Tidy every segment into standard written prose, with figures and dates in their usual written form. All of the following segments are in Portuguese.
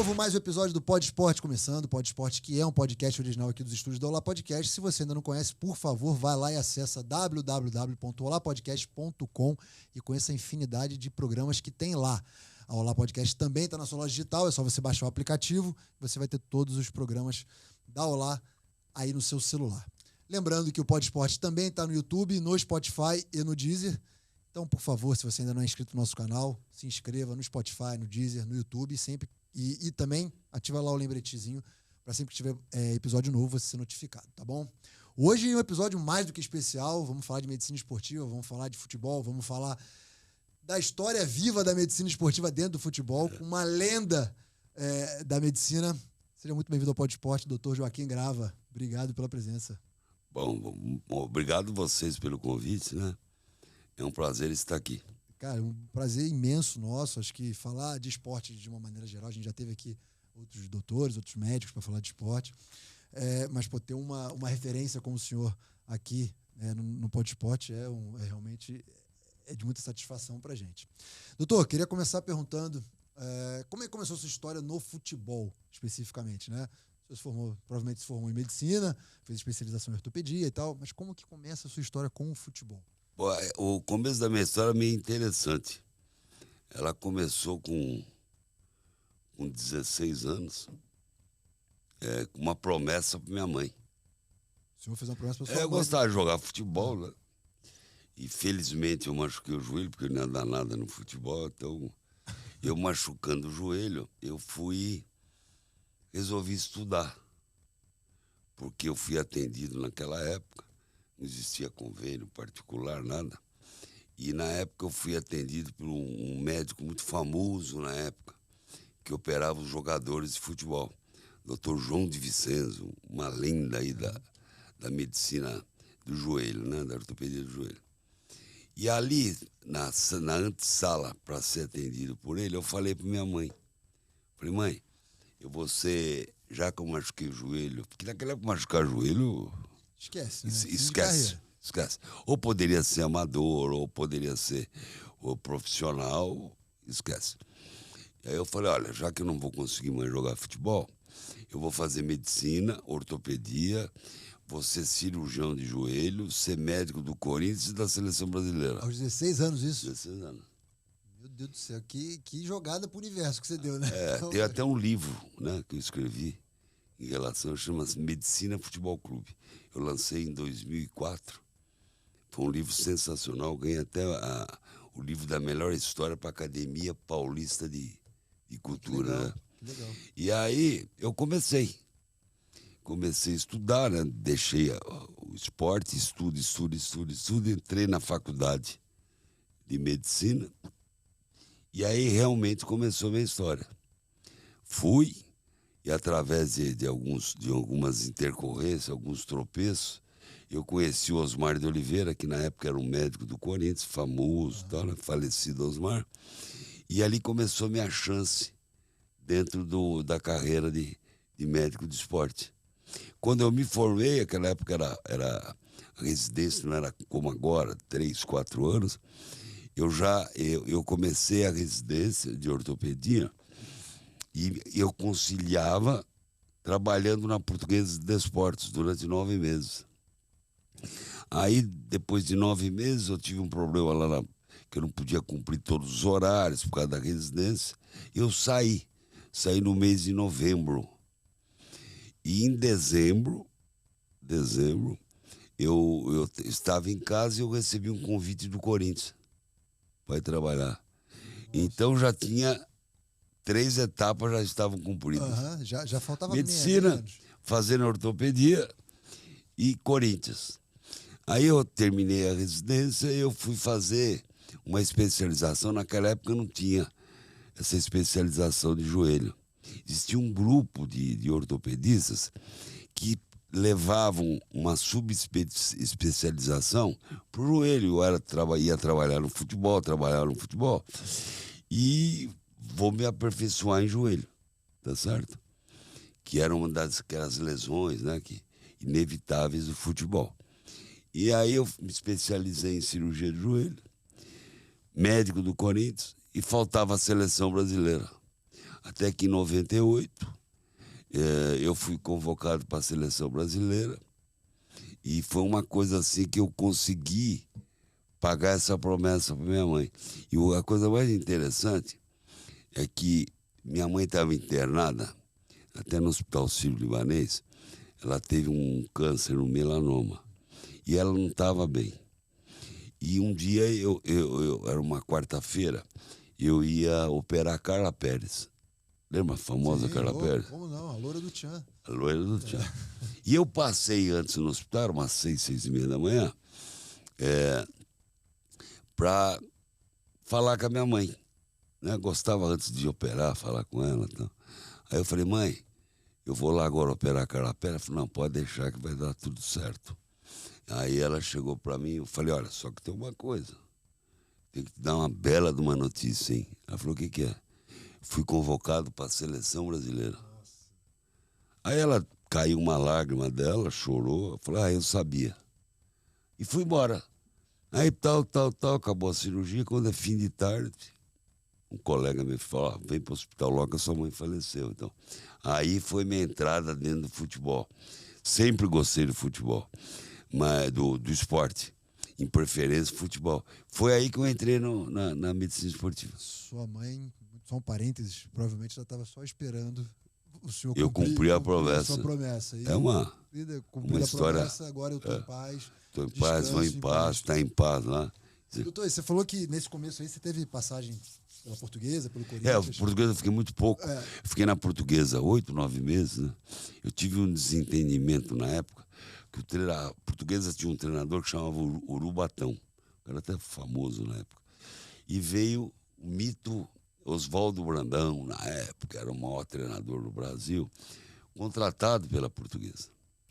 novo, mais um episódio do Pod Esporte começando. Pod Esporte, que é um podcast original aqui dos estúdios do Olá Podcast. Se você ainda não conhece, por favor, vai lá e acessa www.olapodcast.com e conheça a infinidade de programas que tem lá. A Olá Podcast também está na sua loja digital, é só você baixar o aplicativo e você vai ter todos os programas da Olá aí no seu celular. Lembrando que o Pod Esporte também está no YouTube, no Spotify e no Deezer. Então, por favor, se você ainda não é inscrito no nosso canal, se inscreva no Spotify, no Deezer, no YouTube, sempre e também ativa lá o lembretezinho para sempre que tiver episódio novo você ser notificado, tá bom? Hoje é um episódio mais do que especial, vamos falar de medicina esportiva, vamos falar de futebol, vamos falar da história viva da medicina esportiva dentro do futebol, com uma lenda da medicina. Seja muito bem-vindo ao Pod Esporte, Dr. Joaquim Grava. Obrigado pela presença. Bom, obrigado vocês pelo convite, né? É um prazer estar aqui. Cara, um prazer imenso nosso. Acho que falar de esporte de uma maneira geral, a gente já teve aqui outros doutores, outros médicos para falar de esporte, mas ter uma referência como o senhor aqui no Pod Esporte realmente de muita satisfação para a gente. Doutor, queria começar perguntando como é que começou a sua história no futebol, especificamente, né? O senhor provavelmente se formou em medicina, fez especialização em ortopedia e tal, mas como que começa a sua história com o futebol? O começo da minha história é meio interessante. Ela começou com 16 anos, com uma promessa para minha mãe. O senhor fez uma promessa para sua mãe? Eu gostava de jogar futebol, né? E felizmente eu machuquei o joelho, porque eu não ia dar nada no futebol. Então, eu machucando o joelho, resolvi estudar. Porque eu fui atendido naquela época. Não existia convênio particular, nada. E na época eu fui atendido por um médico muito famoso na época, que operava os jogadores de futebol. Dr. João de Vicenzo, uma lenda aí da medicina do joelho, né? Da ortopedia do joelho. E ali, na antessala, para ser atendido por ele, eu falei para minha mãe. Falei, mãe, já que eu machuquei o joelho, porque naquela época machucar o joelho... Esquece, né? Esquece. Ou poderia ser amador, ou poderia ser profissional, esquece. E aí eu falei, olha, já que eu não vou conseguir mais jogar futebol, eu vou fazer medicina, ortopedia, vou ser cirurgião de joelho, ser médico do Corinthians e da seleção brasileira. Aos 16 anos isso? 16 anos. Meu Deus do céu, que jogada pro universo que você deu, né? Tem até um livro, né, que eu escrevi, em relação, chama-se Medicina Futebol Clube. Eu lancei em 2004. Foi um livro sensacional. Ganhei até o livro da melhor história para a Academia Paulista de Cultura. Legal, né? legal. E aí eu comecei a estudar, né? Deixei o esporte, estudo. Entrei na faculdade de medicina. E aí realmente começou a minha história. Fui. E através de algumas intercorrências, alguns tropeços, eu conheci o Osmar de Oliveira, que na época era um médico do Corinthians, famoso, tal, né? Falecido Osmar. E ali começou a minha chance dentro da carreira de médico de esporte. Quando eu me formei, aquela época era a residência, não era como agora, 3, 4 anos, eu comecei a residência de ortopedia. E eu conciliava trabalhando na Portuguesa de Desportos durante 9 meses. Aí, depois de 9 meses, eu tive um problema lá que eu não podia cumprir todos os horários por causa da residência. Eu saí no mês de novembro. E em dezembro, eu estava em casa e eu recebi um convite do Corinthians para ir trabalhar. Então já tinha... 3 etapas já estavam cumpridas. Já faltava medicina, fazendo ortopedia e Corinthians. Aí eu terminei a residência e eu fui fazer uma especialização. Naquela época não tinha essa especialização de joelho. Existia um grupo de ortopedistas que levavam uma subespecialização para o joelho. Eu ia trabalhar no futebol, e vou me aperfeiçoar em joelho, tá certo? Que era uma daquelas lesões, né, inevitáveis do futebol. E aí eu me especializei em cirurgia de joelho, médico do Corinthians, e faltava a seleção brasileira. Até que em 98, eu fui convocado para a seleção brasileira e foi uma coisa assim que eu consegui pagar essa promessa para minha mãe. E a coisa mais interessante é que minha mãe estava internada, até no Hospital Sírio-Libanês. Ela teve um câncer, um melanoma, e ela não estava bem. E um dia, era uma quarta-feira, eu ia operar a Carla Pérez. Lembra a famosa Carla Pérez? Como não? A loira do Tchan. A loira do Tchan. E eu passei antes no hospital, umas 6h da manhã, para falar com a minha mãe. Né? Gostava antes de operar, falar com ela. Então. Aí eu falei, mãe, eu vou lá agora operar a Carla Pérez. Ela falou, não, pode deixar que vai dar tudo certo. Aí ela chegou para mim, eu falei, olha, só que tem uma coisa. Tem que te dar uma bela de uma notícia, hein? Ela falou, o que que é? Fui convocado para a seleção brasileira. Nossa. Aí ela caiu uma lágrima dela, chorou. Eu falei, eu sabia. E fui embora. Aí tal, acabou a cirurgia. Quando é fim de tarde, um colega me falou, vem para o hospital logo que a sua mãe faleceu. Então, aí foi minha entrada dentro do futebol. Sempre gostei do futebol, mas do esporte. Em preferência, futebol. Foi aí que eu entrei na medicina esportiva. Sua mãe, só um parênteses, provavelmente já estava só esperando o senhor cumprir a promessa. Sua promessa. E é uma história. Promessa, agora eu estou em paz. Estou em paz, vou em paz, está em paz lá. Doutor, você falou que nesse começo aí você teve passagem pela Portuguesa, pelo Corinthians. A Portuguesa eu fiquei muito pouco. Fiquei na Portuguesa 8, 9 meses, né? Eu tive um desentendimento na época, que a Portuguesa tinha um treinador que chamava Urubatão. Era até famoso na época. E veio o mito Oswaldo Brandão, na época, era o maior treinador do Brasil, contratado pela Portuguesa.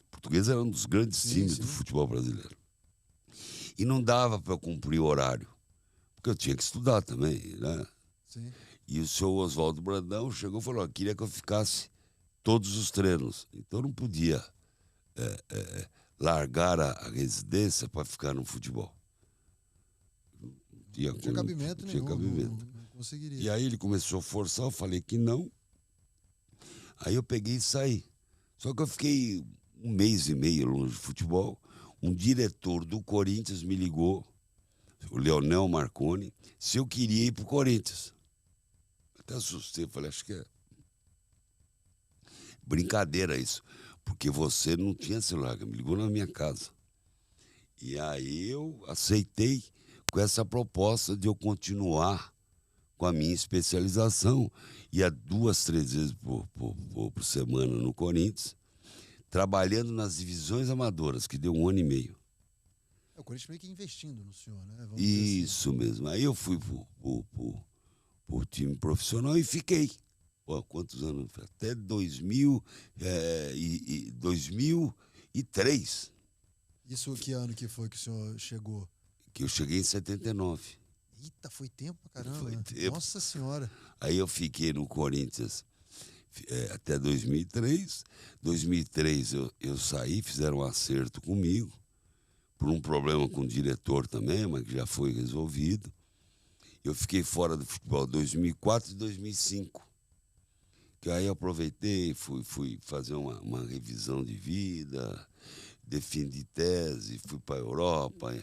A Portuguesa era um dos grandes times do futebol brasileiro. E não dava para eu cumprir o horário, porque eu tinha que estudar também, né? Sim. E o senhor Oswaldo Brandão chegou e falou, queria que eu ficasse todos os treinos. Então eu não podia largar a residência para ficar no futebol. Não tinha cabimento nenhum. Não conseguiria. E aí ele começou a forçar, eu falei que não. Aí eu peguei e saí. Só que eu fiquei 1 mês e meio longe de futebol. Um diretor do Corinthians me ligou, o Leonel Marconi, se eu queria ir para o Corinthians. Até assustei, falei, acho que é brincadeira isso, porque você não tinha celular, me ligou na minha casa. E aí eu aceitei com essa proposta de eu continuar com a minha especialização. Ia 2, 3 vezes por semana no Corinthians, trabalhando nas divisões amadoras, que deu 1 ano e meio. O Corinthians meio que investindo no senhor, né? Isso mesmo. Aí eu fui pro time profissional e fiquei. Pô, quantos anos? Até 2003. Isso que ano que foi que o senhor chegou? Que eu cheguei em 79. Eita, foi tempo pra caramba. Foi tempo. Nossa Senhora. Aí eu fiquei no Corinthians até 2003. 2003 eu saí, fizeram um acerto comigo, por um problema com o diretor também, mas que já foi resolvido. Eu fiquei fora do futebol 2004 e 2005. Que aí eu aproveitei, fui fazer uma revisão de vida, defendi tese, fui para a Europa,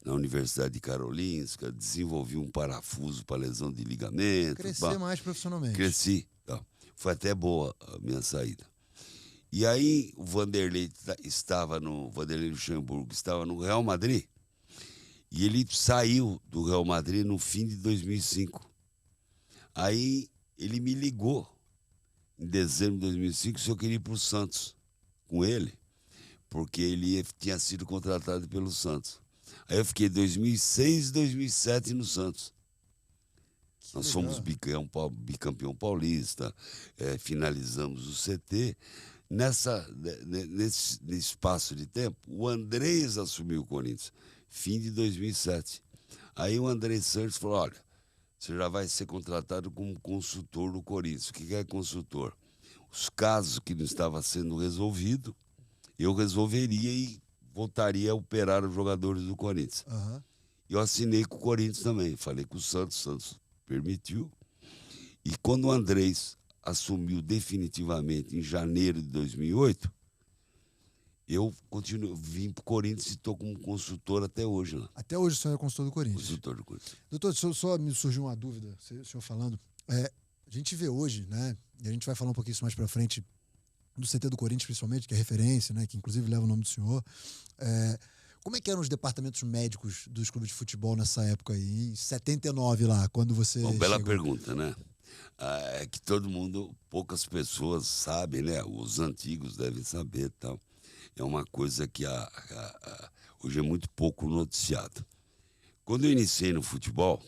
na Universidade de Karolinska, desenvolvi um parafuso para lesão de ligamento. Crescer mais profissionalmente. Cresci. Tá. Foi até boa a minha saída. E aí o Vanderlei Luxemburgo estava no Real Madrid, e ele saiu do Real Madrid no fim de 2005. Aí ele me ligou em dezembro de 2005 se eu queria ir para o Santos com ele, porque ele tinha sido contratado pelo Santos. Aí eu fiquei 2006 e 2007 no Santos. Nós fomos bicampeão paulista, finalizamos o CT. Nesse espaço de tempo, o Andrés assumiu o Corinthians, fim de 2007. Aí o Andrés Santos falou, olha, você já vai ser contratado como consultor do Corinthians. O que é consultor? Os casos que não estavam sendo resolvidos, eu resolveria e voltaria a operar os jogadores do Corinthians. Uhum. Eu assinei com o Corinthians também, falei com o Santos permitiu. E quando o Andrés assumiu definitivamente em janeiro de 2008, eu vim para o Corinthians e estou como consultor até hoje lá. Até hoje o senhor é consultor do Corinthians. Consultor do Corinthians. Doutor, só me surgiu uma dúvida, o senhor falando. A gente vê hoje, né? E a gente vai falar um pouquinho isso mais para frente, do CT do Corinthians, principalmente, que é referência, né? Que inclusive leva o nome do senhor. Como é que eram os departamentos médicos dos clubes de futebol nessa época aí, em 79 lá, quando você Bela chegou? pergunta, né? É que todo mundo, poucas pessoas sabem, né? Os antigos devem saber e tal. É uma coisa que hoje é muito pouco noticiado. Quando eu iniciei no futebol,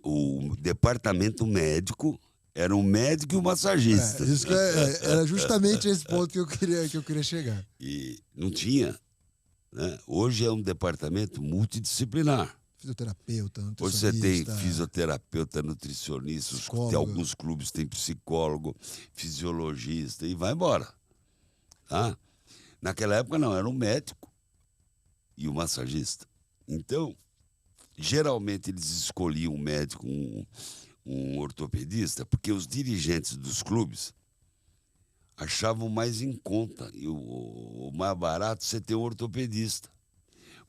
o departamento médico era um médico e um massagista. Isso que era justamente esse ponto que eu queria chegar. E não tinha, né? Hoje é um departamento multidisciplinar. Fisioterapeuta, Hoje você tem nutricionista, fisioterapeuta, nutricionista, tem alguns clubes tem psicólogo, fisiologista e vai embora. Tá? Naquela época não, era um médico e um massagista. Então, geralmente eles escolhiam um médico, um ortopedista, porque os dirigentes dos clubes achavam mais em conta e o mais barato você ter um ortopedista.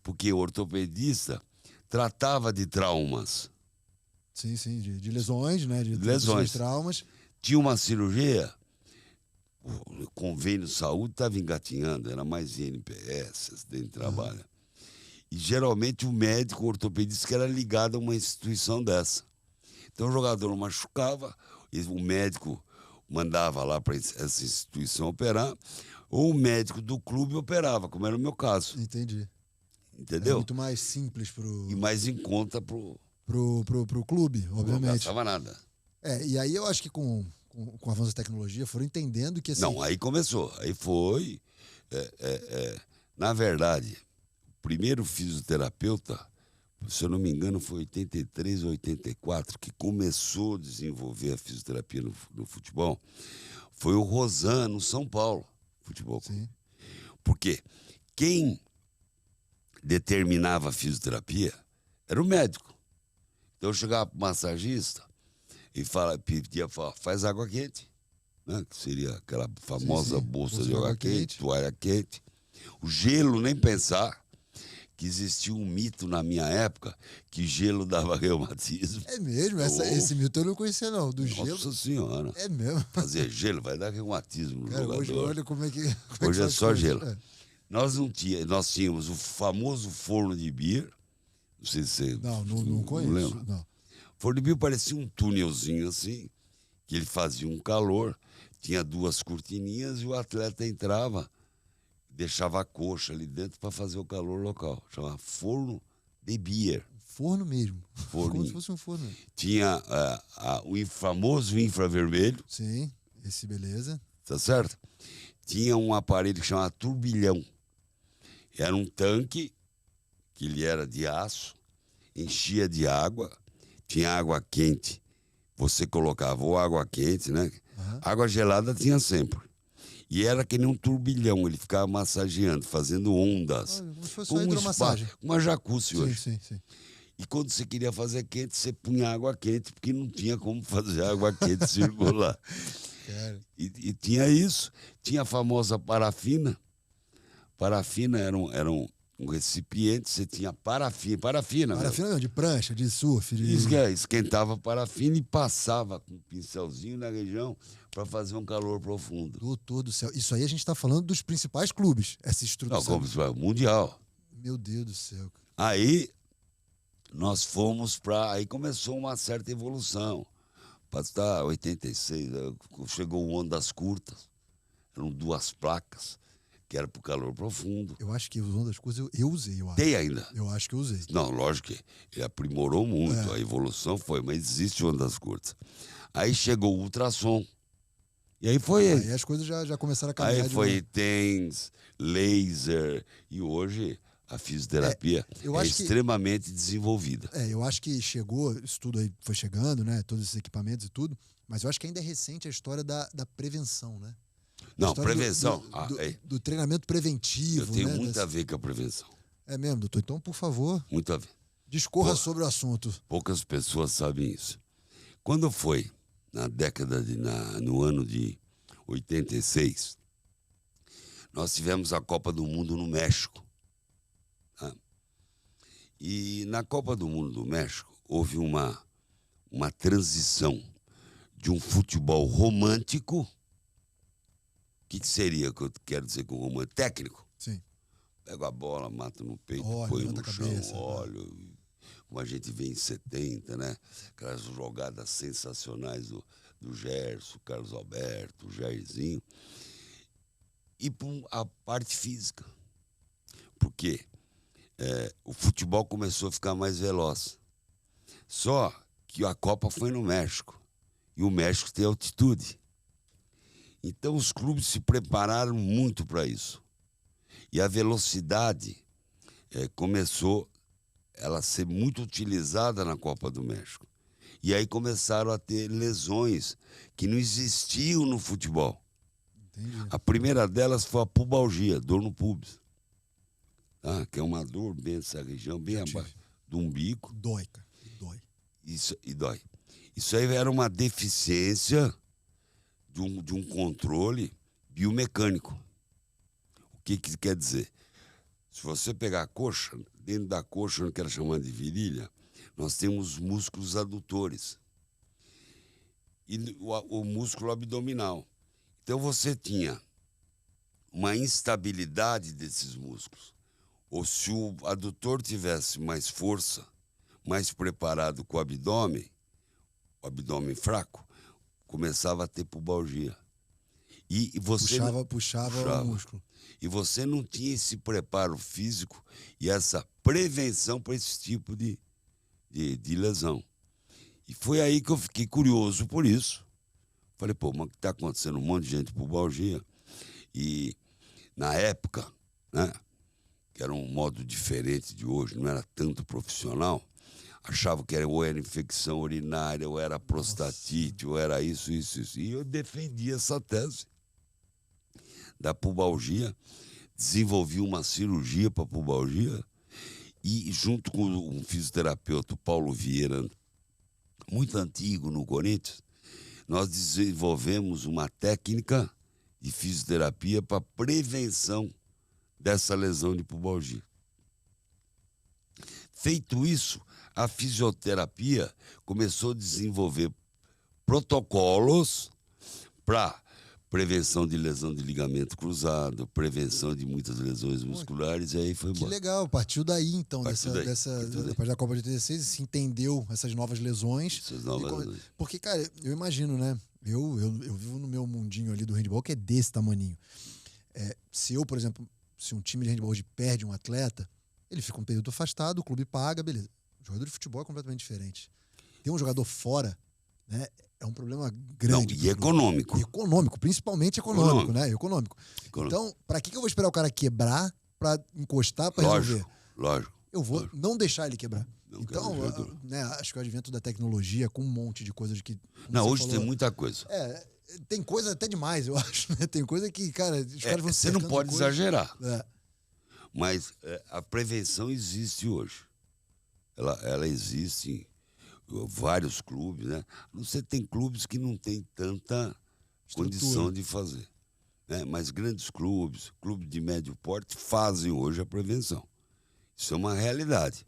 Porque o ortopedista tratava de traumas. Sim, de lesões, né? De lesões. Traumas. Tinha uma cirurgia, o convênio de saúde estava engatinhando, era mais INPS, acidente de trabalho. E geralmente o médico ortopedista que era ligado a uma instituição dessa. Então o jogador machucava, o médico mandava lá para essa instituição operar, ou o médico do clube operava, como era o meu caso. Entendi. Entendeu? É muito mais simples e mais em conta pro clube, obviamente. Não gastava nada. E aí eu acho que com o avanço da tecnologia foram entendendo que assim... Não, aí começou. Aí foi... na verdade, o primeiro fisioterapeuta, se eu não me engano, foi 83 ou 84, que começou a desenvolver a fisioterapia no futebol, foi o Rosan, no São Paulo, futebol. Sim. Porque quem determinava a fisioterapia era o médico. Então eu chegava para o massagista e pedia, faz água quente, né? Que seria aquela famosa bolsa de água quente, toalha quente. O gelo, nem pensar, que existia um mito na minha época que gelo dava reumatismo. É mesmo? Esse mito eu não conhecia não, do gelo. Nossa Senhora. É mesmo? Fazer gelo vai dar reumatismo no jogador. Hoje olha como é que... Hoje é só gelo. Nós tínhamos o famoso forno de beer. Não sei se você... Não conheço. Lembra? Não. O forno de beer parecia um túnelzinho assim, que ele fazia um calor, tinha 2 cortininhas e o atleta entrava, deixava a coxa ali dentro para fazer o calor local. Chamava forno de beer. Forno mesmo. Forninho. Como se fosse um forno. Tinha o famoso infravermelho. Sim, esse beleza. Tá certo? Tinha um aparelho que chamava turbilhão. Era um tanque, que ele era de aço, enchia de água, tinha água quente. Você colocava ou água quente, né? Água gelada tinha sempre. E era que nem um turbilhão, ele ficava massageando, fazendo ondas. Como se fosse uma hidromassagem. Uma jacuzzi hoje. Sim. E quando você queria fazer quente, você punha água quente, porque não tinha como fazer água quente circular. E tinha isso. Tinha a famosa parafina. Parafina era um recipiente, você tinha parafina. Parafina não, de prancha, de surf. Esquentava parafina e passava com um pincelzinho na região para fazer um calor profundo. Doutor do céu. Isso aí a gente está falando dos principais clubes, essa estrutura. Não, mundial. Meu Deus do céu. Aí nós fomos para... Aí começou uma certa evolução. Para estar 86, chegou o ondas curtas. Eram 2 placas. Que era para o calor profundo. Eu acho que os ondas curtas eu usei, eu acho. Tem ainda? Eu acho que eu usei. Não, lógico que ele aprimorou muito, a evolução foi, mas existe ondas curtas. Aí chegou o ultrassom. E aí foi ele. Aí as coisas já começaram a caminhar. Aí foi TENS, laser, e hoje a fisioterapia é extremamente desenvolvida. Eu acho que chegou, isso tudo aí foi chegando, né? Todos esses equipamentos e tudo, mas eu acho que ainda é recente a história da prevenção, né? Não, prevenção. Do treinamento preventivo. Eu tenho muito a ver com a prevenção. É mesmo, doutor? Então, por favor, muito a ver. discorra sobre o assunto. Poucas pessoas sabem isso. Quando foi no ano de 86, nós tivemos a Copa do Mundo no México. Tá? E na Copa do Mundo do México houve uma transição de um futebol romântico. O que seria que eu quero dizer com romântico? Técnico. Sim. Pega a bola, mata no peito, Olha, põe levanta no a chão, cabeça, olha. Como a gente vê em 70, né? Aquelas jogadas sensacionais do Gerson, Carlos Alberto, o Jairzinho. E a parte física. Porque o futebol começou a ficar mais veloz. Só que a Copa foi no México. E o México tem altitude. Então os clubes se prepararam muito para isso. E a velocidade começou ela a ser muito utilizada na Copa do México. E aí começaram a ter lesões que não existiam no futebol. Entendi. A primeira delas foi a pubalgia, dor no pubis. Tá? Que é uma dor bem nessa região, bem abaixo do umbigo. Dói, cara. Dói. Isso, e dói. Isso aí era uma deficiência de um controle biomecânico. O que quer dizer? Se você pegar a coxa, dentro da coxa, eu não quero chamar de virilha, nós temos músculos adutores e o músculo abdominal. Então você tinha uma instabilidade desses músculos. Ou se o adutor tivesse mais força, mais preparado com o abdômen fraco, começava a ter pubalgia. E você puxava o músculo. E você não tinha esse preparo físico e essa prevenção para esse tipo de lesão. E foi aí que eu fiquei curioso por isso. Falei, pô, mas o que está acontecendo? Um monte de gente com pubalgia. E na época, né, que era um modo diferente de hoje, não era tanto profissional, achava que ou era infecção urinária, ou era prostatite, ou era isso. E eu defendi essa tese da pubalgia, desenvolvi uma cirurgia para pubalgia e junto com um fisioterapeuta, Paulo Vieira, muito antigo no Corinthians, nós desenvolvemos uma técnica de fisioterapia para prevenção dessa lesão de pubalgia. Feito isso, a fisioterapia começou a desenvolver protocolos para prevenção de lesão de ligamento cruzado, prevenção de muitas lesões musculares, e aí foi embora. Que legal, partiu daí então, depois da Copa de 86, se entendeu essas novas lesões. Porque, cara, eu imagino, né? Eu vivo no meu mundinho ali do handball, que é desse tamaninho. Se eu, por exemplo, se um time de handball hoje perde um atleta, ele fica um período afastado, o clube paga, beleza. O jogador de futebol é completamente diferente. Ter um jogador fora, né? É um problema grande. Não, e econômico. Econômico, principalmente econômico, né? Econômico. Então, para que eu vou esperar o cara quebrar para encostar, para resolver? Lógico. Eu vou não deixar ele quebrar. Não, então, né, acho que o advento da tecnologia com um monte de coisas que... Não, hoje tem muita coisa. Tem coisa até demais, eu acho. Né? Tem coisa que, cara, os caras vão... Você não pode exagerar. É. Mas a prevenção existe hoje. Ela existe em vários clubes, né? Você tem clubes que não tem tanta condição de fazer. Né? Mas grandes clubes, clubes de médio porte, fazem hoje a prevenção. Isso é uma realidade.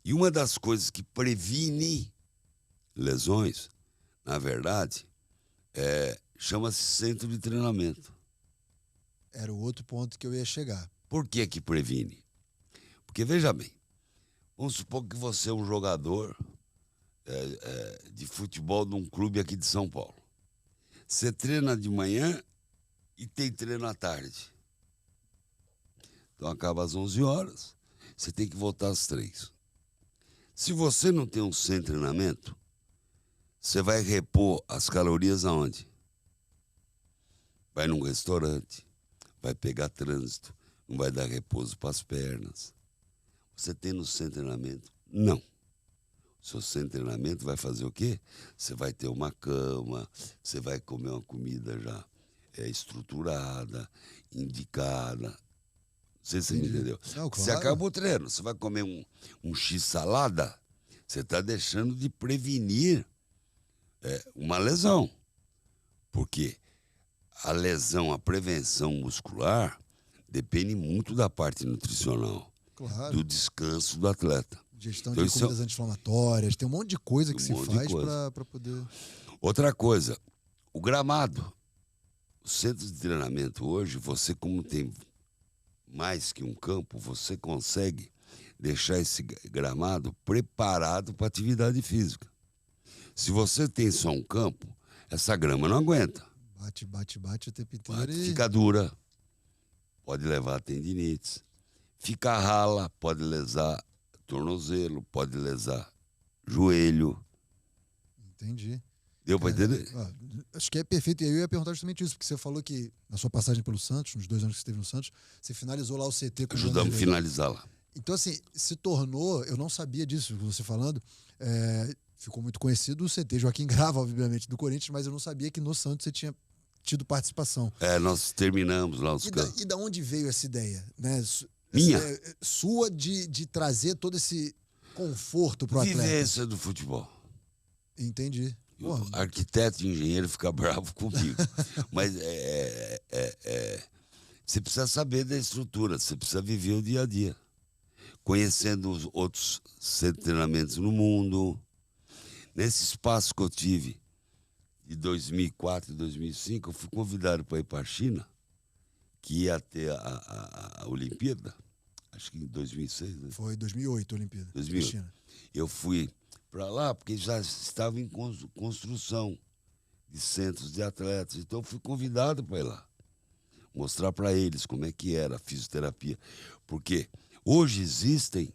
E uma das coisas que previne lesões, na verdade, chama-se centro de treinamento. Era o outro ponto que eu ia chegar. Por que previne? Porque, veja bem, vamos supor que você é um jogador de futebol de um clube aqui de São Paulo. Você treina de manhã e tem treino à tarde. Então acaba às 11 horas, você tem que voltar às 3. Se você não tem um centro de treinamento, você vai repor as calorias aonde? Vai num restaurante, vai pegar trânsito, não vai dar repouso para as pernas. Você tem no centro de treinamento? Não. O seu centro de treinamento vai fazer o quê? Você vai ter uma cama, você vai comer uma comida já estruturada, indicada. Não sei se você me entendeu. Não, claro. Você acabou o treino, você vai comer um X-salada, você está deixando de prevenir uma lesão. Porque a lesão, a prevenção muscular, depende muito da parte nutricional, Claro. do descanso do atleta. Gestão Então, de comidas anti-inflamatórias, tem um monte de coisa que se faz para poder... Outra coisa, o gramado. O centro de treinamento hoje, você como tem mais que um campo, você consegue deixar esse gramado preparado para atividade física. Se você tem só um campo, essa grama não aguenta. Bate o tempo inteiro e... Fica dura, pode levar a tendinites. Fica rala, pode lesar tornozelo, pode lesar joelho. Entendi. Deu para entender? Acho que é perfeito. E aí eu ia perguntar justamente isso, porque você falou que na sua passagem pelo Santos, nos 2 anos que você esteve no Santos, você finalizou lá o CT com o Ajudamos a finalizar lá. Então, assim, se tornou, eu não sabia disso, você falando, ficou muito conhecido o CT Joaquim Grava, obviamente, do Corinthians, mas eu não sabia que no Santos você tinha tido participação. Nós terminamos lá os campos. E da onde veio essa ideia? Né? Minha? Sua de trazer todo esse conforto pro atleta. Vivência do futebol. Entendi. O arquiteto e engenheiro fica bravo comigo. Mas você precisa saber da estrutura, você precisa viver o dia a dia. Conhecendo os outros centros de treinamentos no mundo. Nesse espaço que eu tive, de 2004 e 2005, eu fui convidado para ir para a China, que ia ter a Olimpíada, acho que em 2006, né? Foi 2008 a Olimpíada. 2008. China. Eu fui para lá porque já estava em construção de centros de atletas. Então eu fui convidado para ir lá. Mostrar para eles como é que era a fisioterapia. Porque hoje existem,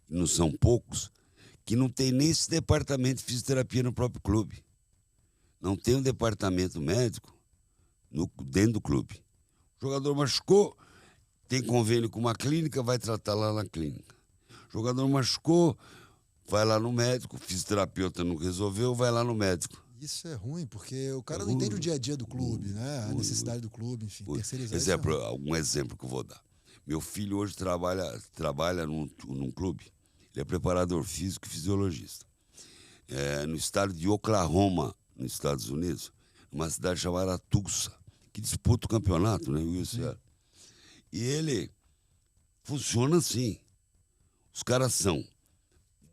não são poucos, que não tem nem esse departamento de fisioterapia no próprio clube. Não tem um departamento médico dentro do clube. O jogador machucou, tem convênio com uma clínica, vai tratar lá na clínica. O jogador machucou, vai lá no médico, o fisioterapeuta não resolveu, vai lá no médico. Isso é ruim, porque o cara não entende o dia a dia do clube, né? A necessidade do clube, enfim, terceirizar isso. Um exemplo que eu vou dar. Meu filho hoje trabalha num clube. Ele é preparador físico e fisiologista. No estado de Oklahoma, nos Estados Unidos, numa cidade chamada Tulsa, que disputa o campeonato, né? E ele funciona assim. Os caras são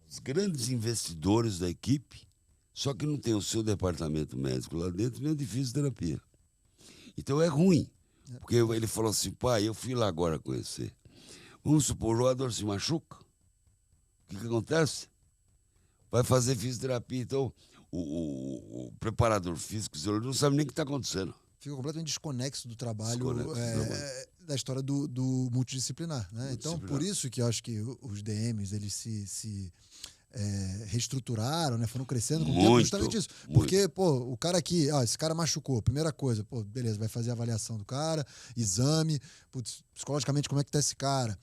os grandes investidores da equipe, só que não tem o seu departamento médico lá dentro, nem de fisioterapia. Então é ruim. Porque ele falou assim, pai, eu fui lá agora conhecer. Vamos supor, o jogador se machuca. O que acontece? Vai fazer fisioterapia. Então, o preparador físico não sabe nem o que está acontecendo. Fica completamente desconexo do trabalho, da história do multidisciplinar, né? Então, por isso que eu acho que os DMs, eles se reestruturaram, né? Foram crescendo com o tempo, justamente isso. Porque, o cara aqui, esse cara machucou, primeira coisa, beleza, vai fazer a avaliação do cara, exame, psicologicamente como é que tá esse cara,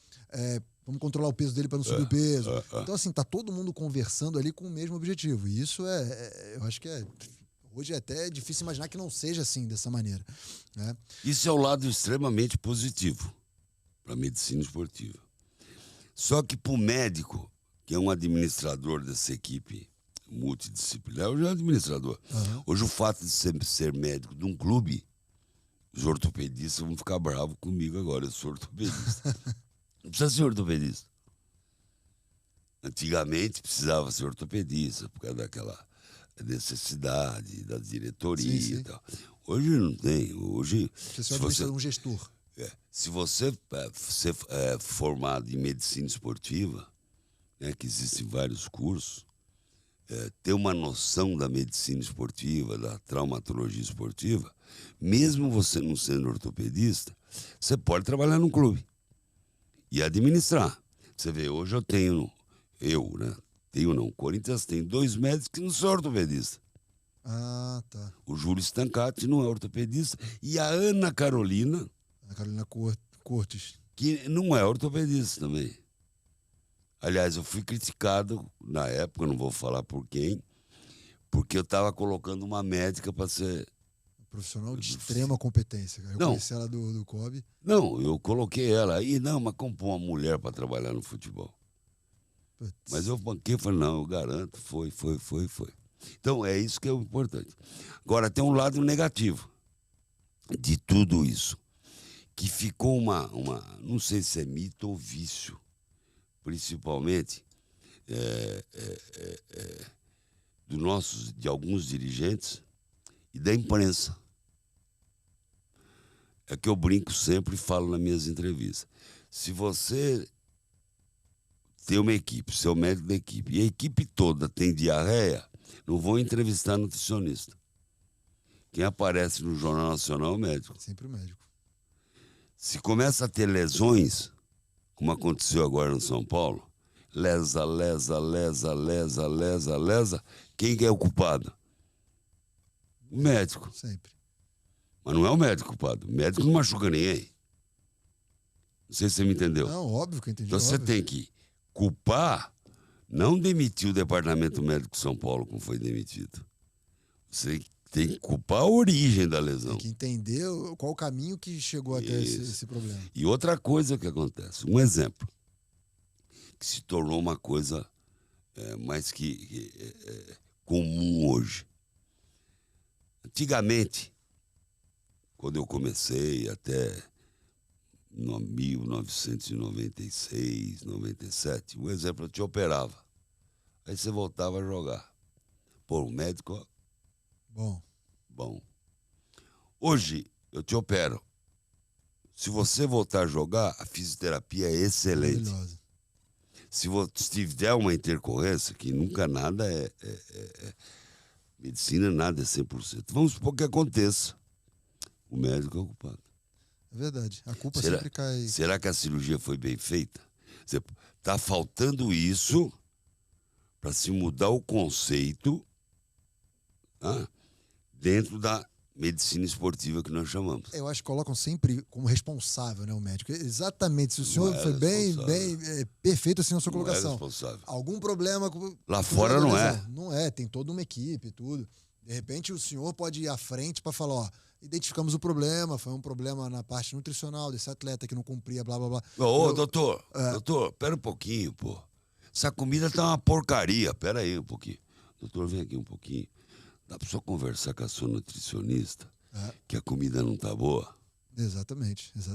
vamos controlar o peso dele para não subir o peso. Então, assim, tá todo mundo conversando ali com o mesmo objetivo. E isso eu acho que hoje é até difícil imaginar que não seja assim, dessa maneira, né? Isso é o lado extremamente positivo para a medicina esportiva. Só que para o médico, que é um administrador dessa equipe multidisciplinar, hoje é administrador. Hoje o fato de ser médico de um clube, os ortopedistas vão ficar bravos comigo agora, eu sou ortopedista. Não precisa ser ortopedista. Antigamente precisava ser ortopedista, por causa daquela necessidade da diretoria e tal. Hoje não tem. Hoje, você é um gestor. Se você ser formado em medicina esportiva, né, que existem vários cursos, ter uma noção da medicina esportiva, da traumatologia esportiva, mesmo você não sendo ortopedista, você pode trabalhar num clube e administrar. Você vê, hoje o Corinthians tem 2 médicos que não são ortopedistas. Tá. O Júlio Stancati não é ortopedista e a Ana Carolina Cortes, que não é ortopedista também. Aliás, eu fui criticado na época, não vou falar por quem, porque eu estava colocando uma médica para ser... Profissional de extrema competência. Eu conheci ela do COB. Não, eu coloquei ela aí, mas como pôr uma mulher para trabalhar no futebol? Putz. Mas eu banquei e falei, não, eu garanto, foi. Então, é isso que é o importante. Agora, tem um lado negativo de tudo isso, que ficou não sei se é mito ou vício, principalmente de alguns dirigentes e da imprensa. É que eu brinco sempre e falo nas minhas entrevistas. Se você tem uma equipe, seu médico da equipe, e a equipe toda tem diarreia, não vão entrevistar nutricionista. Quem aparece no Jornal Nacional é o médico. Sempre o médico. Se começa a ter lesões, como aconteceu agora no São Paulo, lesa, quem que é o culpado? O médico. Sempre. Mas não é o médico culpado. O médico não machuca ninguém. Não sei se você me entendeu. Não, óbvio que eu entendi. Então você óbvio. tem que culpar, não demitir o Departamento Médico de São Paulo como foi demitido. Você tem que culpar a origem da lesão. Tem que entender qual o caminho que chegou até esse problema. E outra coisa que acontece, um exemplo, que se tornou uma coisa mais que comum hoje. Antigamente, quando eu comecei até 1996, 97, um exemplo, eu te operava. Aí você voltava a jogar. Pô, o médico, ó, bom. Hoje, eu te opero. Se você voltar a jogar, a fisioterapia é excelente. Maravilhosa. Se tiver uma intercorrência, que nunca nada medicina nada é 100%. Vamos supor que aconteça. O médico é o culpado. É verdade. A culpa sempre cai. Será que a cirurgia foi bem feita? Está faltando isso para se mudar o conceito dentro da medicina esportiva que nós chamamos. Eu acho que colocam sempre como responsável, né, o médico. Exatamente. Se o senhor foi bem perfeito assim na sua colocação. É responsável. Algum problema lá fora não é. Não é, tem toda uma equipe e tudo. De repente o senhor pode ir à frente para falar, ó, identificamos o problema, foi um problema na parte nutricional desse atleta que não cumpria, blá, blá, blá. Doutor, pera um pouquinho, pô. Essa comida tá uma porcaria, pera aí um pouquinho. Doutor, vem aqui um pouquinho. Dá pra só conversar com a sua nutricionista que a comida não tá boa? Exatamente. Você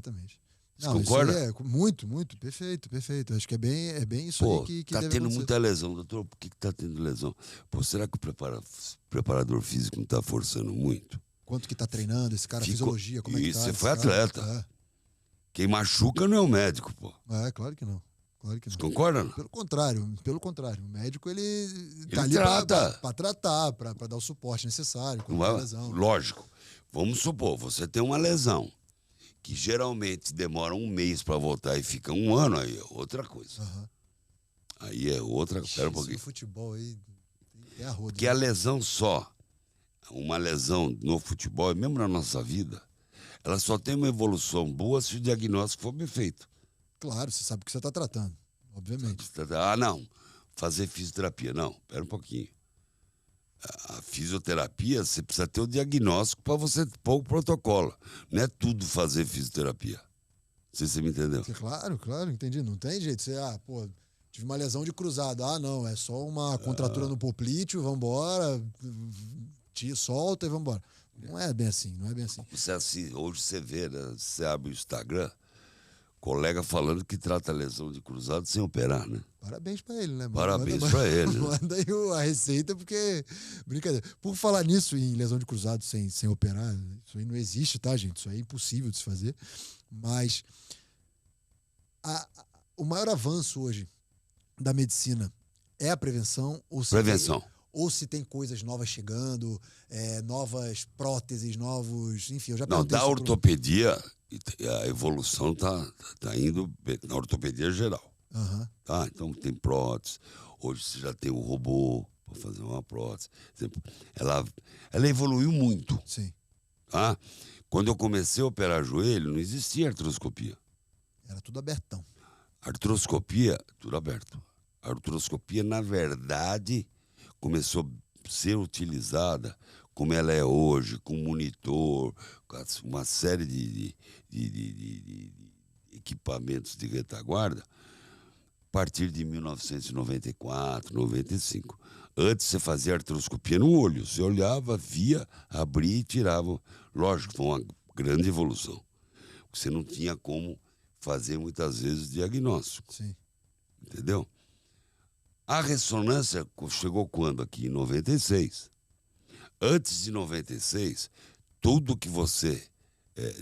Não, concorda? Isso aí muito, perfeito. Acho que é bem isso aí que tá deve tendo acontecer. muita lesão, doutor. Por que tá tendo lesão? Pô, será que o preparador físico não tá forçando muito? Quanto que tá treinando esse cara, fisiologia, como é que tá? Você foi atleta. Quem machuca não é o médico, pô. Claro que não. Você concorda? Não? Pelo contrário. O médico, ele tá ali trata. pra tratar, pra dar o suporte necessário. Lesão. Lógico. Vamos supor, você tem uma lesão que geralmente demora um mês para voltar e fica um ano, aí é outra coisa. Aí é outra... Pera um pouquinho. No futebol aí é a roda. Porque a lesão uma lesão no futebol, mesmo na nossa vida, ela só tem uma evolução boa se o diagnóstico for bem feito. Claro, você sabe o que você está tratando, obviamente. Não, fazer fisioterapia. Não, pera um pouquinho. A fisioterapia, você precisa ter o diagnóstico para você pôr o protocolo. Não é tudo fazer fisioterapia. Não sei se você me entendeu. Claro, entendi. Não tem jeito. Você, tive uma lesão de cruzado. Não, é só uma contratura no poplíteo, vambora, solta e vambora. Não é bem assim. Hoje você vê, né? Você abre o Instagram, colega falando que trata a lesão de cruzado sem operar, né? Parabéns pra ele, né? Parabéns pra ele. Manda aí a receita, porque... Brincadeira. Por falar nisso, em lesão de cruzado sem operar, isso aí não existe, tá, gente? Isso aí é impossível de se fazer. Mas o maior avanço hoje da medicina é a prevenção? Ou se tem coisas novas chegando, novas próteses, Enfim, eu já perguntei. Não, da ortopedia... A evolução tá indo na ortopedia geral. Tá? Então tem prótese. Hoje você já tem um robô para fazer uma prótese. Ela evoluiu muito. Sim. Tá? Quando eu comecei a operar joelho, não existia artroscopia. Era tudo abertão. Artroscopia, tudo aberto. A artroscopia, na verdade, começou a ser utilizada como ela é hoje, com monitor, com uma série de equipamentos de retaguarda, partir de 1994, 95. Antes você fazia artroscopia no olho. Você olhava, via, abria e tirava. Lógico, foi uma grande evolução. Você não tinha como fazer muitas vezes diagnóstico. Sim. Entendeu? A ressonância chegou quando aqui? Em 96. Antes de 96, tudo que você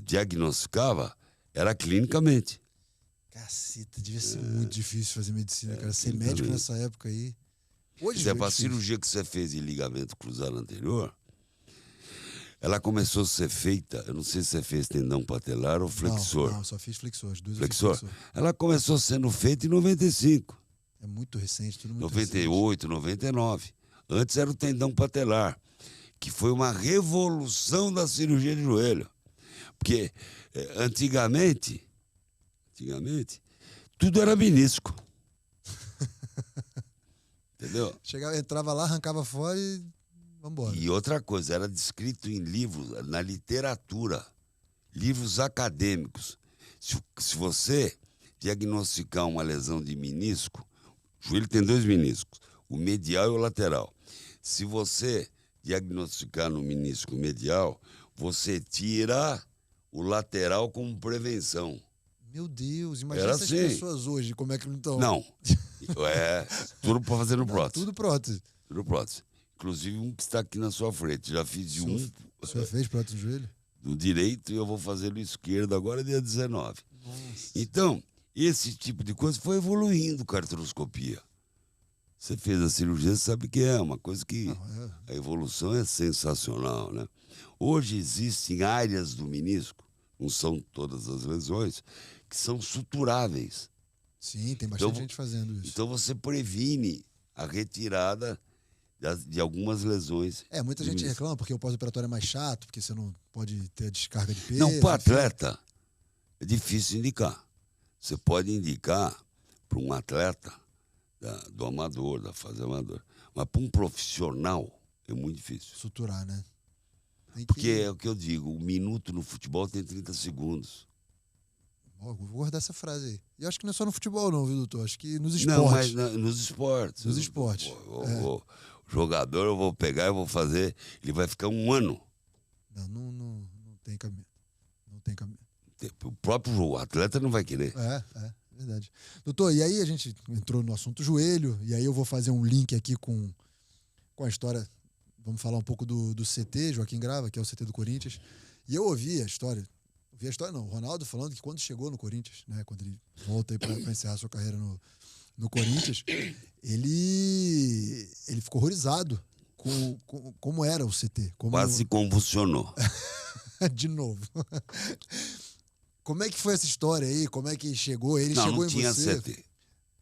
diagnosticava era clinicamente. Caceta, devia ser muito difícil fazer medicina, cara. Ser clinicamente. médico nessa época aí. Hoje Por exemplo, é a difícil. cirurgia que você fez de ligamento cruzado anterior, ela começou a ser feita, eu não sei se você fez tendão patelar ou flexor. Não, só fiz flexor. As duas Flexor. eu fiz flexor. Ela começou sendo feita em 95, É muito recente, tudo muito 98, 99. Antes era o tendão patelar, que foi uma revolução da cirurgia de joelho. Porque antigamente, tudo era menisco. Entendeu? Chegava, entrava lá, arrancava fora e vambora. E outra coisa, era descrito em livros, na literatura, livros acadêmicos. Se você diagnosticar uma lesão de menisco, o joelho tem 2 meniscos, o medial e o lateral. Se você diagnosticar no menisco medial, você tira o lateral como prevenção. Meu Deus, imagina Era essas assim. pessoas hoje, como é que não estão. Não, tudo para fazer no prótese. Tudo prótese. Tudo prótese. Inclusive um que está aqui na sua frente. Já fiz de um O senhor fez prótese do joelho? do direito e eu vou fazer no esquerdo agora, dia 19. Nossa. Então, esse tipo de coisa foi evoluindo com a artroscopia. Você fez a cirurgia, você sabe que é uma coisa que Não, a evolução é sensacional, né? Hoje existem áreas do menisco, não são todas as lesões, que são suturáveis. Sim, tem bastante Então, gente fazendo isso. Então você previne a retirada de algumas lesões. Muita do gente menisco. reclama porque o pós-operatório é mais chato, porque você não pode ter a descarga de peso. Não, para enfim. atleta é difícil indicar. Você pode indicar para um atleta do amador, da fase amadora. Mas para um profissional é muito difícil. Suturar, né? Tem que- Porque é o que eu digo, 1 minuto no futebol tem 30 segundos. Ó, vou guardar essa frase aí. E acho que não é só no futebol, não, viu, doutor? Acho que nos Não, mas esportes. nos esportes. Nos esportes. O jogador eu vou pegar e vou fazer, ele vai ficar 1 ano. Não tem cabimento. Não tem cabimento. O próprio atleta não vai querer. Verdade. Doutor, e aí a gente entrou no assunto joelho, e aí eu vou fazer um link aqui com a história. Vamos falar um pouco do CT, Joaquim Grava, que é o CT do Corinthians. E eu ouvi a história. O Ronaldo falando que quando chegou no Corinthians, né, quando ele volta aí para encerrar sua carreira no Corinthians, ele ficou horrorizado com como era o CT. Quase se convulsionou. De novo. Como é que foi essa história aí? Como é que chegou? Ele chegou Não em tinha você? CT.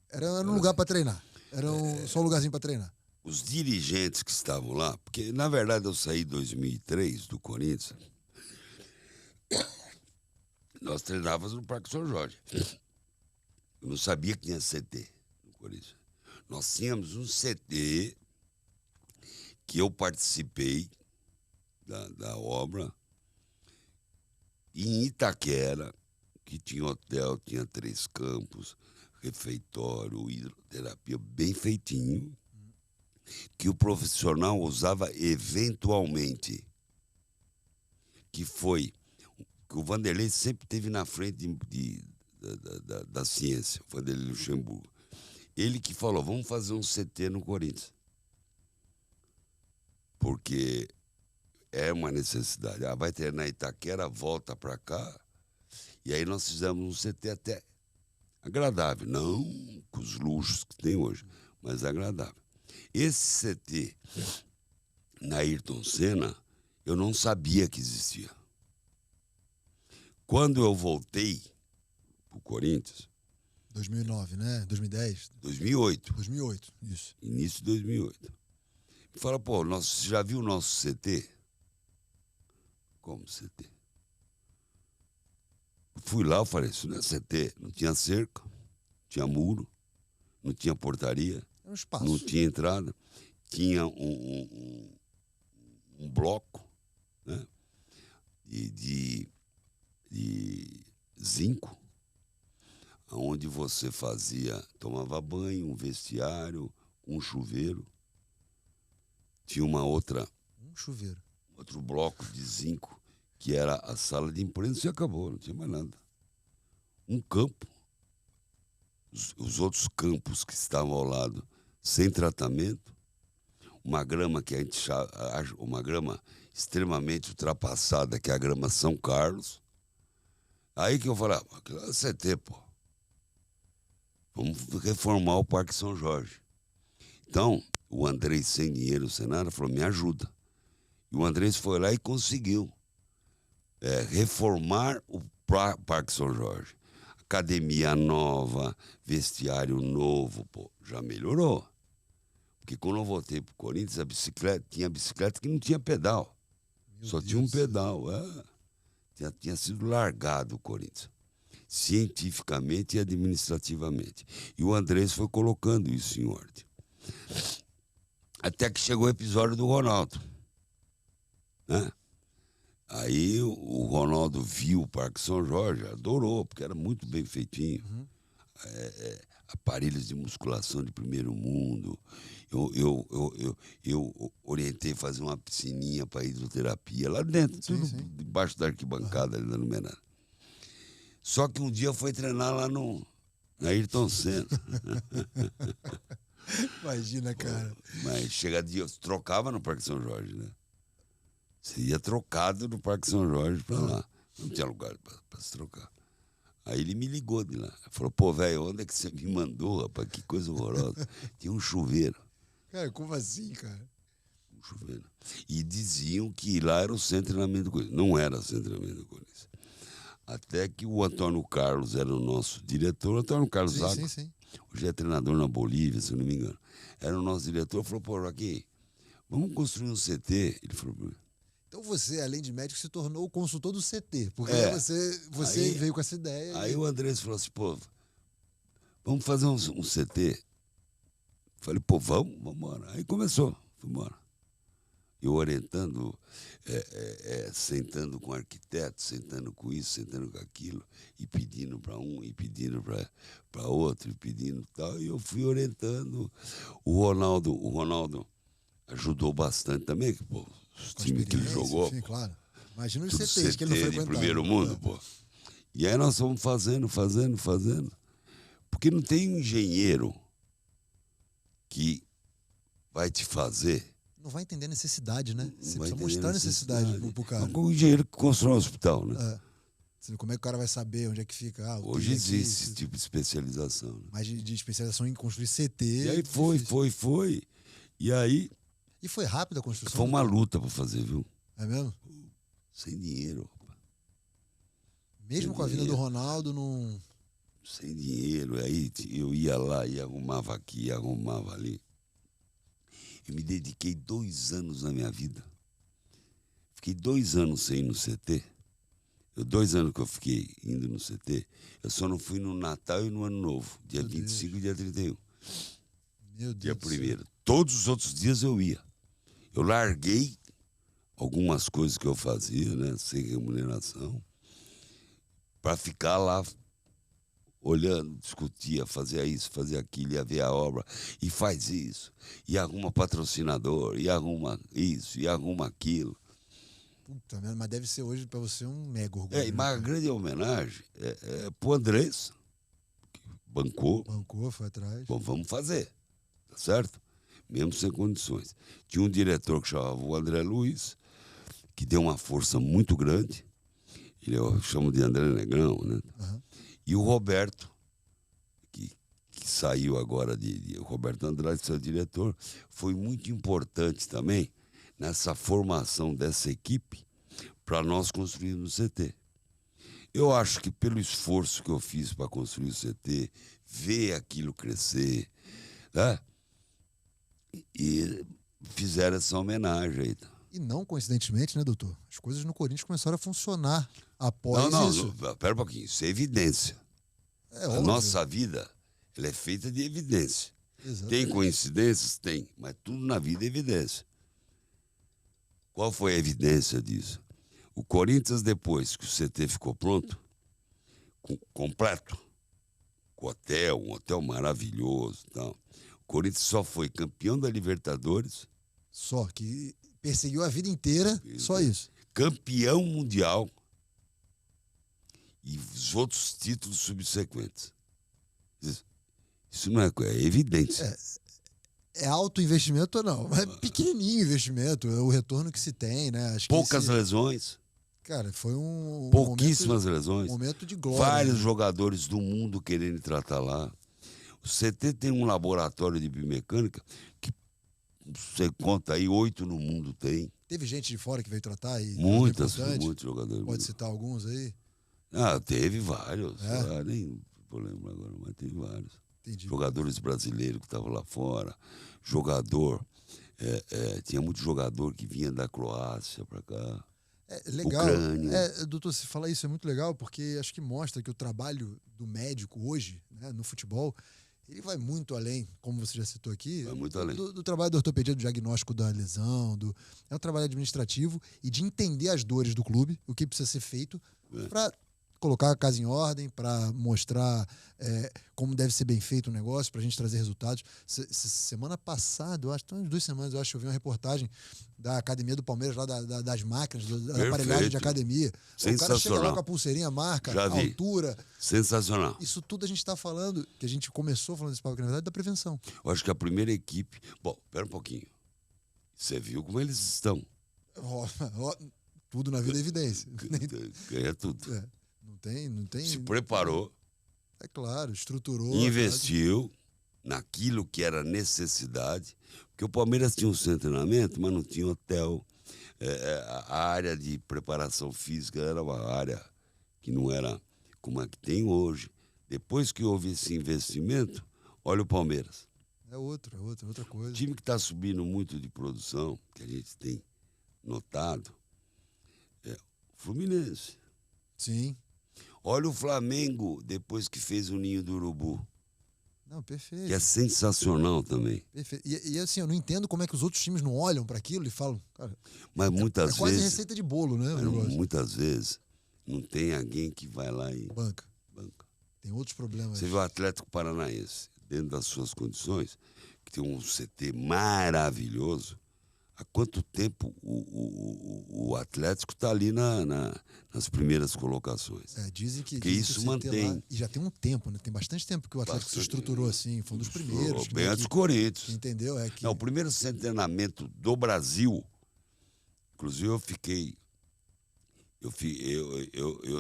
Era um lugar para treinar. Era só um lugarzinho para treinar. Os dirigentes que estavam lá, porque na verdade eu saí em 2003 do Corinthians, nós treinávamos no Parque São Jorge. Eu não sabia que tinha CT no Corinthians. Nós tínhamos um CT que eu participei da obra em Itaquera, que tinha hotel, tinha 3 campos, refeitório, hidroterapia, bem feitinho, que o profissional usava eventualmente, que o Vanderlei sempre esteve na frente da ciência, o Vanderlei Luxemburgo. Ele que falou, vamos fazer um CT no Corinthians. Porque é uma necessidade. Vai treinar Itaquera, volta para cá. E aí nós fizemos um CT até agradável. Não com os luxos que tem hoje, mas agradável. Esse CT na Ayrton Senna, eu não sabia que existia. Quando eu voltei para o Corinthians... 2009, né? 2010? 2008. 2008, isso. Início de 2008. Me fala, você já viu o nosso CT? Como CT? Fui lá, eu falei, isso não é CT. Não tinha cerca, não tinha muro, não tinha portaria, Era um espaço. não tinha entrada. Tinha um bloco, né, de zinco. onde você tomava banho, um vestiário, um chuveiro. Tinha outro bloco de 5, que era a sala de imprensa, e acabou, não tinha mais nada. Um campo. Os outros campos que estavam ao lado, sem tratamento. Uma grama que a gente acha uma grama extremamente ultrapassada, que é a grama São Carlos. Aí que eu falei, aquilo é CT, pô. Vamos reformar o Parque São Jorge. Então, o Andrés, sem dinheiro, sem nada, falou, me ajuda. E o Andrés foi lá e conseguiu reformar o Parque São Jorge. Academia nova, vestiário novo, pô, já melhorou. Porque quando eu voltei pro Corinthians, tinha bicicleta que não tinha pedal. Só tinha um pedal. Tinha sido largado o Corinthians, cientificamente e administrativamente. E o Andrés foi colocando isso em ordem. Até que chegou o episódio do Ronaldo, né? Aí o Ronaldo viu o Parque São Jorge, adorou, porque era muito bem feitinho. Aparelhos de musculação de primeiro mundo. Eu orientei a fazer uma piscininha para hidroterapia lá dentro, tudo debaixo da arquibancada ali na Numerária. Só que um dia foi treinar lá na Ayrton Senna. Imagina, cara. Mas chega dia, trocava no Parque São Jorge, né? Você ia trocado do Parque São Jorge pra lá. Não tinha lugar pra se trocar. Aí ele me ligou de lá. Falou, pô, velho, onde é que você me mandou, rapaz? Que coisa horrorosa. Tinha um chuveiro. Cara, como assim, cara? Um chuveiro. E diziam que lá era o centro de treinamento do Corinthians. Não era o centro de treinamento do Corinthians. Até que o Antônio Carlos era o nosso diretor. O Antônio Carlos Zago, hoje é treinador na Bolívia, se eu não me engano. Era o nosso diretor. Falou, pô, Joaquim, vamos construir um CT. Ele falou, então você, além de médico, se tornou o consultor do CT, porque você aí, veio com essa ideia. Aí o Andrés falou assim, pô, vamos fazer um CT. Falei, pô, vamos embora. Aí começou, fui embora. Eu orientando, sentando com arquiteto, sentando com isso, sentando com aquilo, e pedindo para um, e pedindo para outro, e pedindo tal. E eu fui orientando. O Ronaldo ajudou bastante também, que, pô, os times que ele jogou. Sim, claro. Imagina os tudo CTs que ele não CT frequentava. de primeiro mundo, pô. E aí nós fomos fazendo. Porque não tem um engenheiro que vai te fazer. Não vai entender a necessidade, né? Você precisa entender mostrar a necessidade pro cara. Como o engenheiro que constrói um hospital, né? Como é que o cara vai saber onde é que fica? Hoje existe esse tipo de especialização. Né? Mas de especialização em construir CT. E aí foi. E aí... E foi rápido a construção? Foi uma luta para fazer, viu? É mesmo? Sem dinheiro. Mesmo com a vinda do Ronaldo, não... Sem dinheiro. Aí eu ia lá e arrumava aqui, arrumava ali. Eu me dediquei 2 anos na minha vida. Fiquei 2 anos sem ir no CT. 2 anos que eu fiquei indo no CT. Eu só não fui no Natal e no Ano Novo. Dia 25 e dia 31. Meu Deus. Dia 1º. Todos os outros dias eu ia. Eu larguei algumas coisas que eu fazia, né, sem remuneração, para ficar lá olhando, discutia, fazia isso, fazia aquilo, ia ver a obra, e faz isso, e arruma patrocinador, e arruma isso, e arruma aquilo. Puta merda, mas deve ser hoje para você um mega orgulho. Mas a grande homenagem é pro Andrés, que bancou. Bancou, foi atrás. Bom, vamos fazer, tá certo? Mesmo sem condições. Tinha um diretor que chamava o André Luiz, que deu uma força muito grande. Eu chamo de André Negrão, né? Uhum. E o Roberto, que saiu agora o Roberto Andrade, seu diretor, foi muito importante também nessa formação dessa equipe para nós construirmos o CT. Eu acho que pelo esforço que eu fiz para construir o CT, ver aquilo crescer, né? E fizeram essa homenagem aí. E não coincidentemente, né, doutor? As coisas no Corinthians começaram a funcionar após isso. Não, pera um pouquinho. Isso é evidência. A nossa vida, ela é feita de evidência. Exatamente. Tem coincidências? Tem. Mas tudo na vida é evidência. Qual foi a evidência disso? O Corinthians, depois que o CT ficou pronto, completo, com hotel, um hotel maravilhoso e tal. O Corinthians só foi campeão da Libertadores, Só que perseguiu a vida inteira, só isso. campeão mundial e os outros títulos subsequentes. Isso não é evidente. É alto investimento ou não? É pequenininho investimento, é o retorno que se tem, né? Acho que Poucas lesões, cara, foi um pouquíssimas lesões. momento de glória. Vários né? jogadores do mundo querendo tratar lá. O CT tem um laboratório de biomecânica que você conta aí, 8 no mundo tem. Teve gente de fora que veio tratar e Muitos importante. jogadores. Pode citar alguns aí? Teve vários. É? Nem vou lembrar agora, mas teve vários. Entendi. Jogadores brasileiros que estavam lá fora. Jogador. Tinha muito jogador que vinha da Croácia para cá. Legal. Ucrânia. Doutor, você falar isso é muito legal, porque acho que mostra que o trabalho do médico hoje, né, no futebol, ele vai muito além, como você já citou aqui, Vai muito além. do trabalho da ortopedia, do diagnóstico da lesão, é um trabalho administrativo e de entender as dores do clube, o que precisa ser feito para colocar a casa em ordem, para mostrar como deve ser bem feito o negócio, para a gente trazer resultados. Semana passada, eu acho, umas 2 semanas, eu acho que eu vi uma reportagem da academia do Palmeiras, lá das máquinas, da aparelhagem de academia. O cara chega lá com a pulseirinha, marca, a altura. Sensacional. Isso tudo a gente está falando, que a gente começou falando desse papo, que na verdade é da prevenção. Eu acho que a primeira equipe... Bom, espera um pouquinho. Você viu como eles estão. Tudo na vida é evidência. Ganha tudo. Não tem. Se preparou. É claro, estruturou. Investiu naquilo que era necessidade. Porque o Palmeiras tinha um centro de treinamento, mas não tinha hotel. A área de preparação física era uma área que não era como a que tem hoje. Depois que houve esse investimento, olha o Palmeiras. É outra coisa. O time que está subindo muito de produção, que a gente tem notado, é o Fluminense. Sim. Olha o Flamengo, depois que fez o Ninho do Urubu. Não, perfeito. Que é sensacional também. Perfeito. E assim, eu não entendo como é que os outros times não olham para aquilo e falam, cara, mas muitas vezes... quase receita de bolo, né? Muitas vezes não tem alguém que vai lá e... Banca. Tem outros problemas. Você vê o Atlético Paranaense, dentro das suas condições, que tem um CT maravilhoso. Há quanto tempo o Atlético está ali nas primeiras colocações? Dizem que isso mantém. Lá, e já tem um tempo, né? Tem bastante tempo que o Atlético se estruturou assim. Foi um dos primeiros. Bem antes do Corinthians. Entendeu? Não, o primeiro centro de treinamento do Brasil, inclusive eu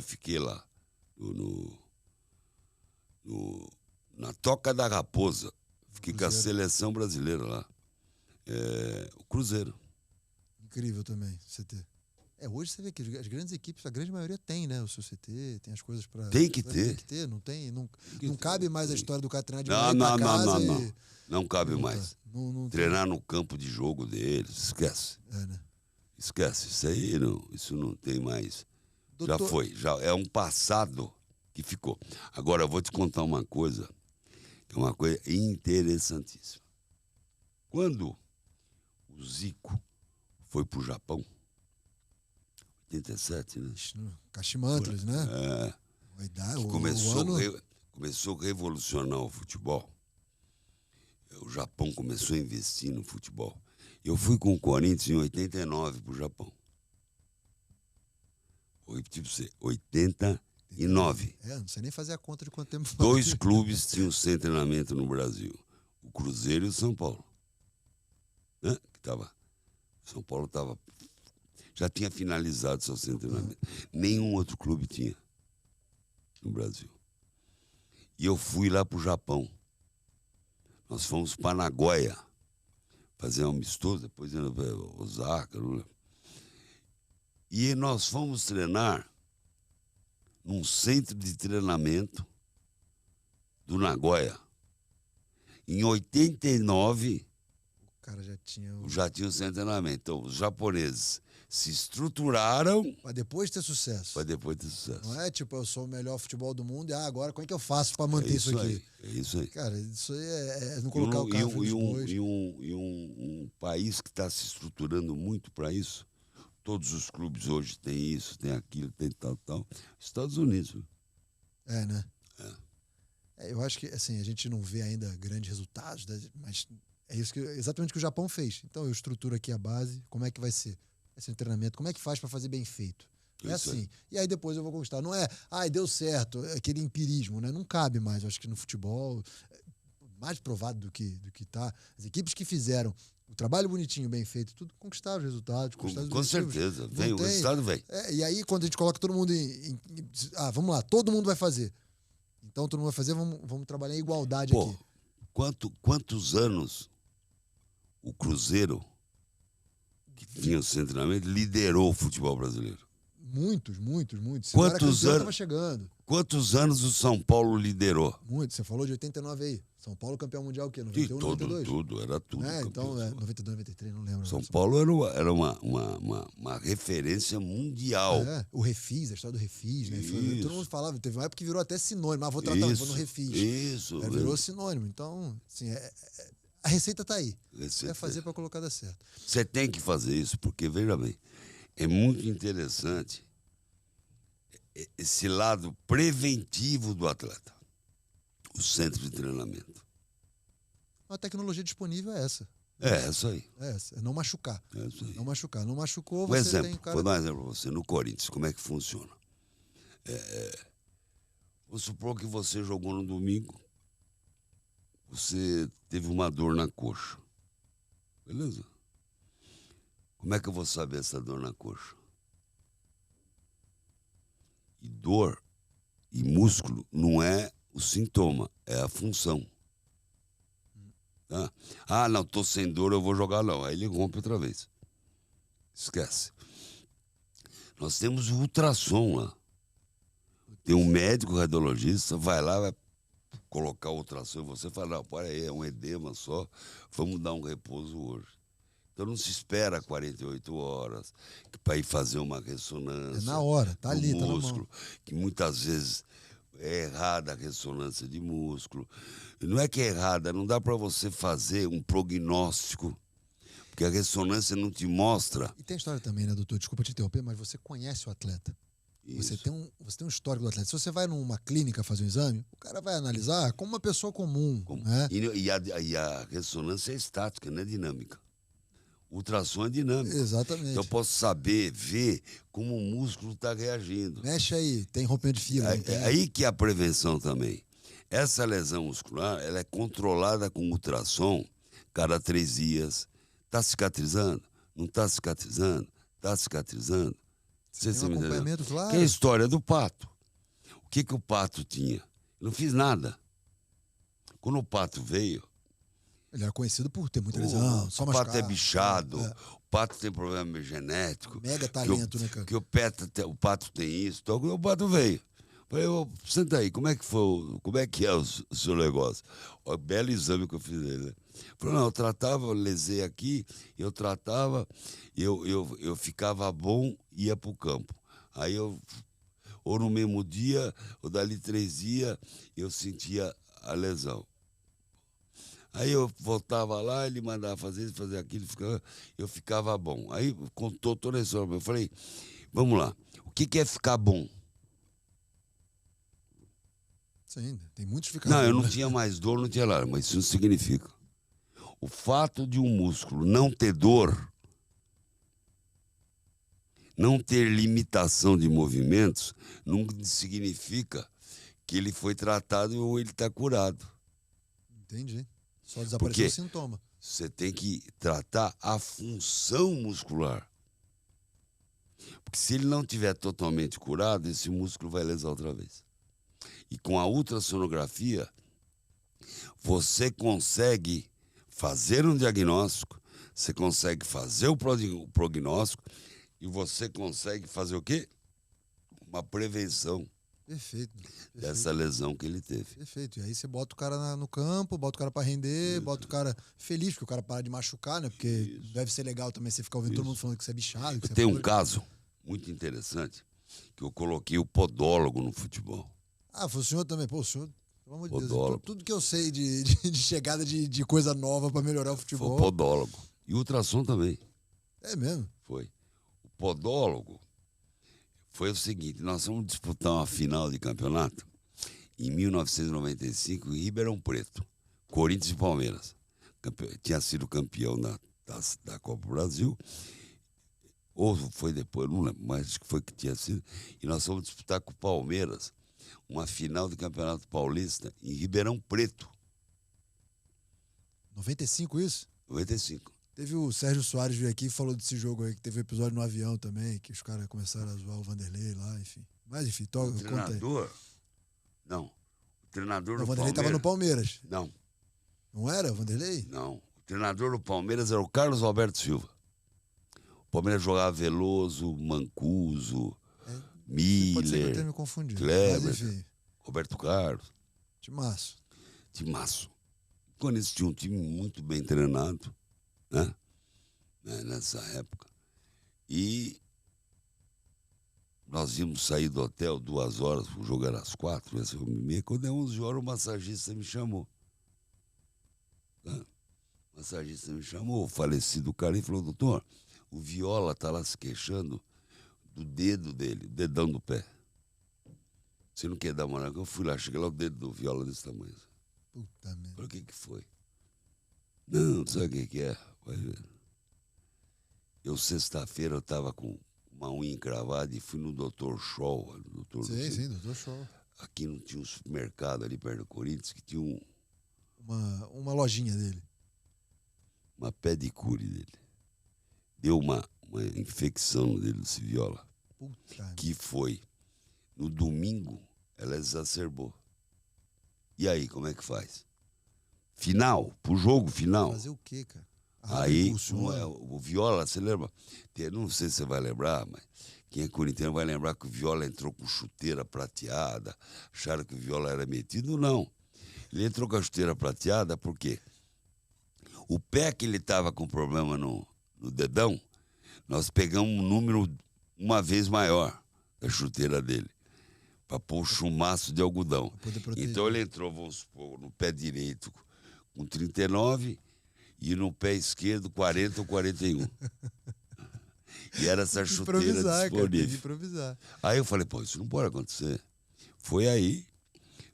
fiquei lá na Toca da Raposa. Fiquei com a seleção brasileira lá. O Cruzeiro. Incrível também, CT. Hoje você vê que as grandes equipes, a grande maioria tem, né? O seu CT, tem as coisas para... Tem que ter. Não cabe mais a história do cara treinar de Não. Não cabe mais. Não treinar no campo de jogo deles, esquece. Né? Esquece, isso não tem mais. Doutor... Já foi, é um passado que ficou. Agora, eu vou te contar uma coisa, que é uma coisa interessantíssima. Quando o Zico foi pro Japão, 87, né? Kashimantras, né? Começou a revolucionar o futebol. O Japão começou a investir no futebol. Eu fui com o Corinthians em 89 pro Japão. Vou repetir pra você, 89. Não sei nem fazer a conta de quanto tempo foi. 2 clubes tinham sem treinamento no Brasil. O Cruzeiro e o São Paulo. Né? São Paulo já tinha finalizado seu centro de treinamento. Nenhum outro clube tinha no Brasil. E eu fui lá pro Japão. Nós fomos para Nagoya fazer um amistoso, depois Osaka. E nós fomos treinar num centro de treinamento do Nagoya. Em 89, o cara já tinha o centro de treinamento. Então, os japoneses se estruturaram para depois ter sucesso. Não é tipo, eu sou o melhor futebol do mundo e agora como é que eu faço para manter isso aqui? É isso aí. Cara, isso aí é não colocar o carro depois. E um país que está se estruturando muito para isso. Todos os clubes hoje têm isso, tem aquilo, tem tal. Estados Unidos. Né? Eu acho que assim, a gente não vê ainda grandes resultados, né? Mas é isso exatamente o que o Japão fez. Então eu estruturo aqui a base, como é que vai ser esse treinamento, como é que faz para fazer bem feito. É Isso assim. aí. E aí depois eu vou conquistar. Não é, deu certo, é aquele empirismo, né? Não cabe mais. Eu acho que no futebol, mais provado do que tá. As equipes que fizeram o trabalho bonitinho, bem feito, tudo conquistaram os resultados. Com certeza. Vem, o tem, resultado vem. e aí, quando a gente coloca todo mundo vamos lá, todo mundo vai fazer. Então, todo mundo vai fazer, vamos trabalhar em igualdade Pô, aqui. quantos anos o Cruzeiro, que tinha o seu treinamento, liderou o futebol brasileiro? Muitos. Se Quantos não era campeão, anos? tava chegando. Quantos anos o São Paulo liderou? Muito. Você falou de 89 aí. São Paulo campeão mundial o quê? De 91, 92? era tudo. Então, 92, 93, não lembro. São Paulo era uma referência mundial. O Refis, a história do Refis, né? Isso. Todo mundo falava, teve uma época que virou até sinônimo. Vou tratar, vou no Refis. Isso. Virou sinônimo. Então, assim, a receita tá aí. Receita. É fazer para colocar dar certo. Você tem que fazer isso, porque, veja bem, é muito interessante esse lado preventivo do atleta. O centro de treinamento. A tecnologia disponível é essa. É isso aí. É essa. É não machucar. É isso aí. Não machucar. Não machucou, Um você exemplo, tem cara... vou dar um exemplo para você. No Corinthians, como é que funciona? Vamos supor que você jogou no domingo, você teve uma dor na coxa. Beleza? Como é que eu vou saber essa dor na coxa? E dor e músculo não é o sintoma, é a função. Tá? Não, tô sem dor, eu vou jogar não. Aí ele rompe outra vez. Esquece. Nós temos o ultrassom lá. Tem um médico radiologista, vai lá, vai colocar o ultrassom e você fala, não, para aí, é um edema só, vamos dar um repouso hoje. Então não se espera 48 horas para ir fazer uma ressonância. É na hora, tá ali, músculo, tá na mão. que muitas vezes é errada a ressonância de músculo. Não é que é errada, não dá para você fazer um prognóstico, porque a ressonância não te mostra. E tem história também, né, doutor? Desculpa te interromper, mas você conhece o atleta. Você tem um histórico do atleta. Se você vai numa clínica fazer um exame, o cara vai analisar como uma pessoa comum. Né? E a ressonância é estática, não é dinâmica. O ultrassom é dinâmico. Exatamente. Então eu posso saber, ver como o músculo está reagindo. Mexe aí, tem rompimento de fibra. É aí que é a prevenção também. Essa lesão muscular, ela é controlada com ultrassom cada 3 dias. Está cicatrizando? Não está cicatrizando? Está cicatrizando? Tem um acompanhamento, claro. Que é a história do Pato. O que o Pato tinha? Eu não fiz nada. Quando o Pato veio... Ele era conhecido por ter muita lesão, só o Pato é bichado, o Pato tem problema genético. Mega talento, né, cara? Que o Pato tem isso. Então o Pato veio. Falei, senta aí, como é que é o seu negócio? O belo exame que eu fiz dele, né? Falei, não, eu tratava, eu lesei aqui, eu tratava, eu ficava bom e ia pro campo. Aí ou no mesmo dia, ou dali 3 dias, eu sentia a lesão. Aí eu voltava lá, ele mandava fazer isso, fazer aquilo, eu ficava bom. Aí contou toda a história. Eu falei, vamos lá, o que é ficar bom? Sim, tem muitos ficar Não, bom, eu não né? tinha mais dor, não tinha nada, mas isso não significa. O fato de um músculo não ter dor, não ter limitação de movimentos, não significa que ele foi tratado ou ele está curado. Entendi. Só desapareceu o sintoma. Você tem que tratar a função muscular. Porque se ele não estiver totalmente curado, esse músculo vai lesar outra vez. E com a ultrassonografia, você consegue fazer um diagnóstico, você consegue fazer o prognóstico e você consegue fazer o quê? Uma prevenção. Perfeito. Dessa lesão que ele teve. Perfeito. E aí você bota o cara no campo, bota o cara pra render, Isso. bota o cara feliz, porque o cara para de machucar, né? Porque Isso. deve ser legal também você ficar ouvindo todo mundo falando que você é bichado. Tem um caso muito interessante que eu coloquei o podólogo no futebol. Foi o senhor também. Pô, o senhor, pelo amor de Podólogo. Deus, tudo que eu sei de chegada de coisa nova pra melhorar o futebol. Foi o podólogo. E o ultrassom também. É mesmo? Foi. O podólogo foi o seguinte, nós vamos disputar uma final de campeonato em 1995, em Ribeirão Preto, Corinthians e Palmeiras. Tinha sido campeão da Copa do Brasil, ou foi depois, não lembro, mas acho que foi que tinha sido. E nós fomos disputar com o Palmeiras uma final do Campeonato Paulista em Ribeirão Preto. 95 isso? 95. Teve o Sérgio Soares veio aqui e falou desse jogo aí, que teve episódio no avião também, que os caras começaram a zoar o Vanderlei lá, enfim. Mas enfim, O treinador? Não. O treinador do o Vanderlei Palmeiras... estava no Palmeiras. Não. Não era o Vanderlei? Não. O treinador do Palmeiras era o Carlos Alberto Silva. O Palmeiras jogava Veloso, Mancuso, Miller... Pode ser que eu tenha me confundido. Kleber, mas enfim. Roberto Carlos. Timaço. Timaço. O Corinthians tinha um time muito bem treinado, né? Nessa época. E nós íamos sair do hotel 2 horas, o jogo era às 4, ia ser 1h30. Quando é 11 horas, o massagista me chamou. Tá? O massagista me chamou, o falecido cara, e falou: doutor, o Viola tá lá se queixando do dedo dele, o dedão do pé. Você não quer dar uma olhada? Eu fui lá, cheguei lá, o dedo do Viola desse tamanho. Puta merda. Falei: o que foi? Não sabe o que é. Vai ver. Eu, sexta-feira, eu estava com uma unha encravada e fui no Dr. Scholl. Sim, doutor Show. Aqui não tinha um supermercado ali perto do Corinthians que tinha Uma lojinha dele. uma pedicure dele. Deu uma infecção dele, desse Viola, Puta que foi. No domingo, ela exacerbou. E aí, como é que faz? Final, pro jogo final. Fazer o quê, cara? Aí, o Viola, você lembra? Não sei se você vai lembrar, mas quem é corintiano vai lembrar que o Viola entrou com chuteira prateada, acharam que o Viola era metido. Não. Ele entrou com a chuteira prateada porque o pé que ele estava com problema no dedão, nós pegamos um número uma vez maior da chuteira dele, para pôr o chumaço de algodão. Então ele entrou, vamos supor, no pé direito com 39 e no pé esquerdo 40 ou 41. E era essa chuteira disponível. Improvisar. Aí eu falei: pô, isso não pode acontecer. Foi aí,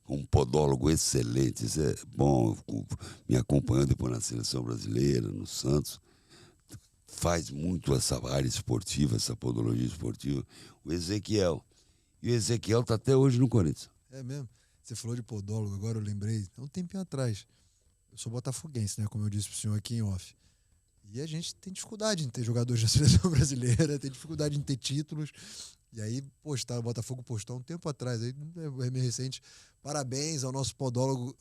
um podólogo excelente, isso é bom, me acompanhou depois na seleção brasileira, no Santos, faz muito essa área esportiva, essa podologia esportiva, o Ezequiel. E o Ezequiel está até hoje no Corinthians. É mesmo? Você falou de podólogo, agora eu lembrei, há um tempinho atrás. Eu sou botafoguense, né? Como eu disse pro senhor aqui em off. E a gente tem dificuldade em ter jogadores da seleção brasileira, tem dificuldade em ter títulos. E aí, o Botafogo postou um tempo atrás, aí é meio recente. Parabéns ao nosso podólogo.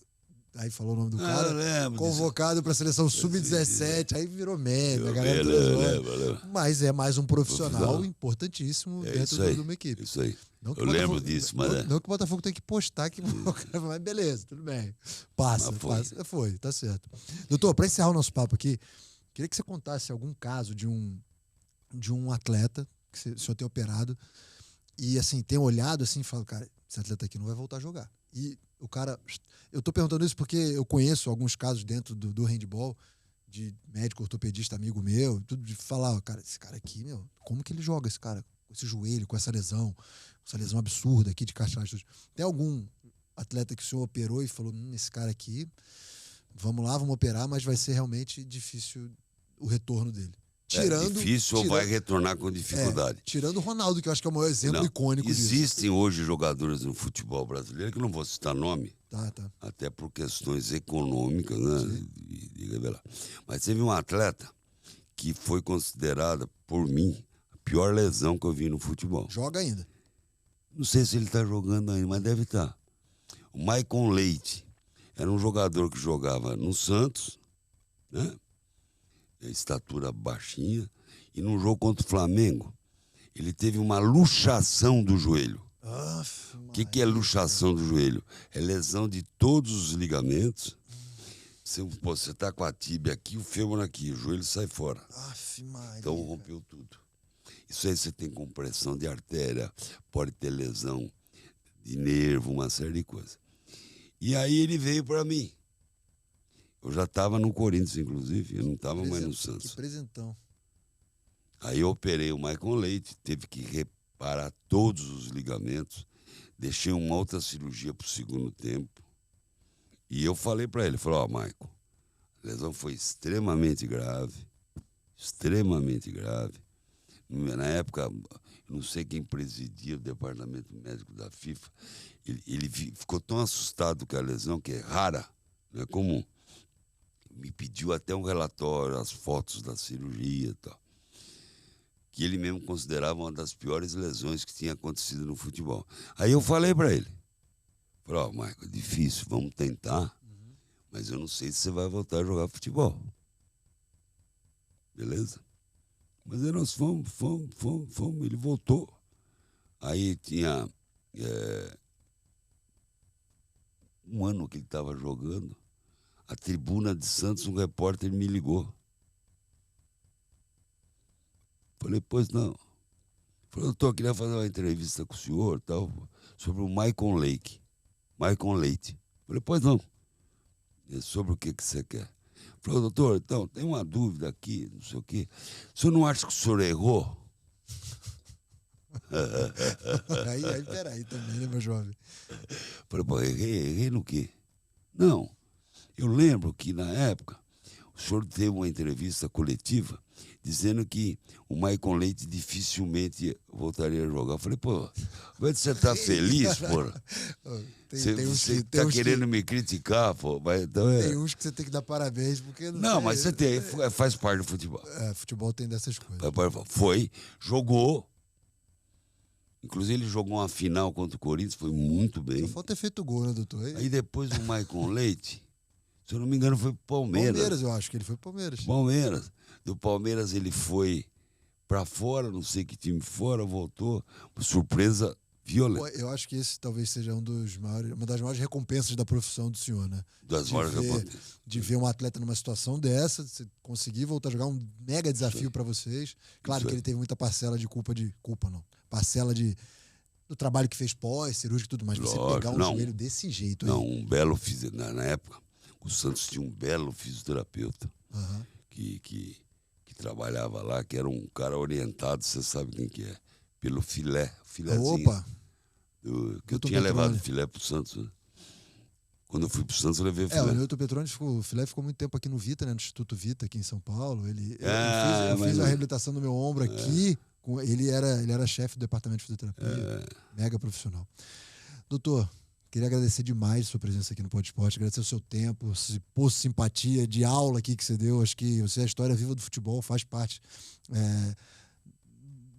Aí falou o nome do cara. Convocado para a seleção sub-17. Aí virou meme. A galera lembra. Mas é mais um profissional importantíssimo dentro de uma equipe. Isso aí. Eu lembro disso, mas não que o Botafogo tem que postar que mas beleza, tudo bem. Passa. Foi, tá certo. Doutor, para encerrar o nosso papo aqui, queria que você contasse algum caso de um atleta que o senhor tem operado e, assim, tem olhado assim e falado: cara, esse atleta aqui não vai voltar a jogar. E o cara... Eu tô perguntando isso porque eu conheço alguns casos dentro do handball, de médico ortopedista amigo meu, tudo, de falar: cara, esse cara aqui, meu, como que ele joga, esse cara, com esse joelho, com essa lesão absurda aqui de cartilagem? Tem algum atleta que o senhor operou e falou: esse cara aqui, vamos lá, vamos operar, mas vai ser realmente difícil o retorno dele? Difícil ou vai retornar com dificuldade? Tirando o Ronaldo, que eu acho que é o maior exemplo icônico disso. Existem hoje jogadores no futebol brasileiro, que não vou citar nome, Tá. até por questões econômicas, né? Mas teve um atleta que foi considerada, por mim, a pior lesão que eu vi no futebol. Joga ainda? Não sei se ele está jogando ainda, mas deve estar. O Maicon Leite era um jogador que jogava no Santos, né? Estatura baixinha, e num jogo contra o Flamengo, ele teve uma luxação do joelho. O que é luxação do joelho? É lesão de todos os ligamentos. Você está com a tíbia aqui, o fêmur aqui, o joelho sai fora. Então rompeu tudo. Isso aí você tem compressão de artéria, pode ter lesão de nervo, uma série de coisas. E aí ele veio para mim. Eu já estava no Corinthians, inclusive, eu não estava mais no Santos. Que presentão. Aí eu operei o Maicon Leite, teve que reparar todos os ligamentos, Deixei uma outra cirurgia pro segundo tempo. E eu falei para ele, falei, Maicon, a lesão foi extremamente grave. Extremamente grave. Na época, não sei quem presidia o departamento médico da FIFA, ele ficou tão assustado com a lesão, que é rara, não é comum. Me pediu até um relatório, as fotos da cirurgia e tal, que ele mesmo considerava uma das piores lesões que tinha acontecido no futebol. Aí eu falei para ele, falei, Maicon, é difícil, vamos tentar, mas eu não sei se você vai voltar a jogar futebol. Beleza? Mas aí nós fomos, ele voltou. Aí tinha um ano que ele estava jogando, a tribuna de Santos, um repórter me ligou. Falei, pois não. Falei, doutor, eu queria fazer uma entrevista com o senhor, tal, sobre o Maicon Leite. Falei, pois não. E sobre o que você quer? Falei, doutor, então, tem uma dúvida aqui, não sei o quê. O senhor não acha que o senhor errou? Peraí também, né, meu jovem? Falei, pô, errei no quê? Não, eu lembro que na época o senhor teve uma entrevista coletiva dizendo que o Maicon Leite dificilmente voltaria a jogar. Eu falei, pô, você tá feliz, pô? Você tá querendo me criticar, pô? Mas, então tem uns que você tem que dar parabéns, porque... Não, mas você tem, faz parte do futebol. Futebol tem dessas coisas. Foi, jogou. Inclusive ele jogou uma final contra o Corinthians, foi muito bem. Só falta ter feito gol, né, doutor? Aí depois o Maicon Leite, se eu não me engano, foi pro Palmeiras. Palmeiras, eu acho que ele foi pro Palmeiras. Palmeiras. Do Palmeiras ele foi pra fora, não sei que time fora, voltou. Surpresa violenta. Eu acho que esse talvez seja uma das maiores recompensas da profissão do senhor, né? Das maiores recompensas. De ver um atleta numa situação dessa, você conseguir voltar a jogar, um mega desafio para vocês. Claro que ele teve muita parcela de parcela do trabalho que fez pós-cirúrgico e tudo mais. Você pegar um joelho desse jeito aí. Não, um belo fisioterapeuta. Na época, o Santos tinha um belo fisioterapeuta que trabalhava lá, que era um cara orientado, você sabe quem que é, pelo filézinho. Opa! Que eu tinha levado filé pro Santos, né? Quando eu fui pro Santos, eu levei filé. O Newton Petroni o filé ficou muito tempo aqui no Vita, né? No Instituto Vita, aqui em São Paulo. Eu fiz a reabilitação do meu ombro aqui. Ele era chefe do departamento de fisioterapia. Mega profissional. Doutor, queria agradecer demais a sua presença aqui no Pod Esporte, agradecer o seu tempo, esse poço de simpatia, de aula aqui que você deu. Acho que você é a história viva do futebol, faz parte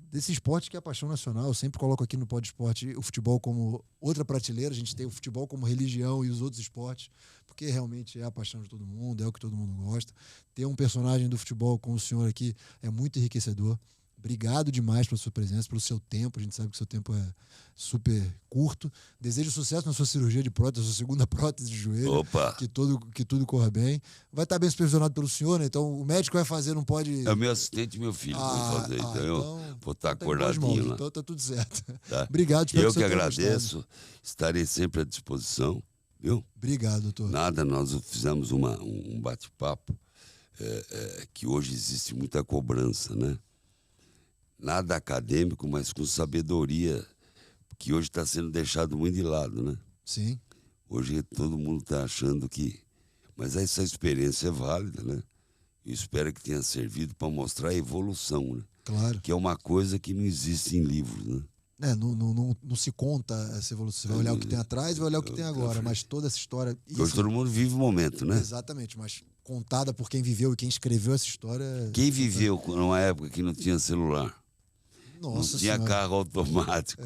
desse esporte que é a paixão nacional. Eu sempre coloco aqui no Pod Esporte o futebol como outra prateleira. A gente tem o futebol como religião e os outros esportes, porque realmente é a paixão de todo mundo, é o que todo mundo gosta. Ter um personagem do futebol como o senhor aqui é muito enriquecedor. Obrigado demais pela sua presença, pelo seu tempo. A gente sabe que o seu tempo é super curto. Desejo sucesso na sua cirurgia de prótese, sua segunda prótese de joelho. Opa! Que tudo corra bem. Vai estar bem supervisionado pelo senhor, né? Então o médico vai fazer, não pode... É o meu assistente e meu filho que vão fazer. Então eu vou estar acordadinho lá. Então tá tudo certo. Tá? Obrigado. Eu que agradeço. Estarei sempre à disposição. Viu? Obrigado, doutor. Nada, nós fizemos um bate-papo que hoje existe muita cobrança, né? Nada acadêmico, mas com sabedoria, que hoje está sendo deixado muito de lado, né? Sim. Hoje todo mundo está achando que... Mas essa experiência é válida, né? Eu espero que tenha servido para mostrar a evolução, né? Claro. Que é uma coisa que não existe em livros, né? Não se conta essa evolução. Você vai olhar o que tem atrás e vai olhar o que tem agora. Mas toda essa história... Hoje todo mundo vive o momento, né? Exatamente, mas contada por quem viveu e quem escreveu essa história... Quem viveu numa época que não tinha celular, Nossa não tinha carro automático,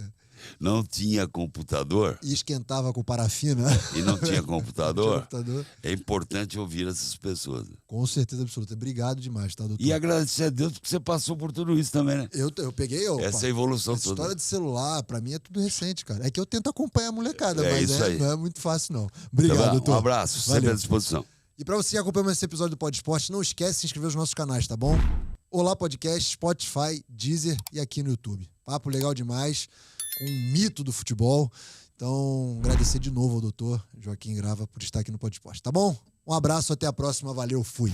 não tinha computador... E esquentava com parafina. E não tinha computador. computador. É importante ouvir essas pessoas. Com certeza absoluta. Obrigado demais, tá, doutor? E agradecer a Deus porque você passou por tudo isso também, né? Eu peguei... Essa evolução essa toda. História de celular, pra mim, é tudo recente, cara. É que eu tento acompanhar a molecada, É mas isso aí. não é muito fácil, não. Obrigado, Tá, doutor. um abraço, sempre Valeu. à disposição. E pra você acompanhar esse episódio do Pod Esporte, não esquece de se inscrever nos nossos canais, tá bom? Olá Podcast, Spotify, Deezer e aqui no YouTube. Papo legal demais, com um mito do futebol. Então, agradecer de novo ao doutor Joaquim Grava por estar aqui no Pod Esporte, tá bom? Um abraço, até a próxima, valeu, fui!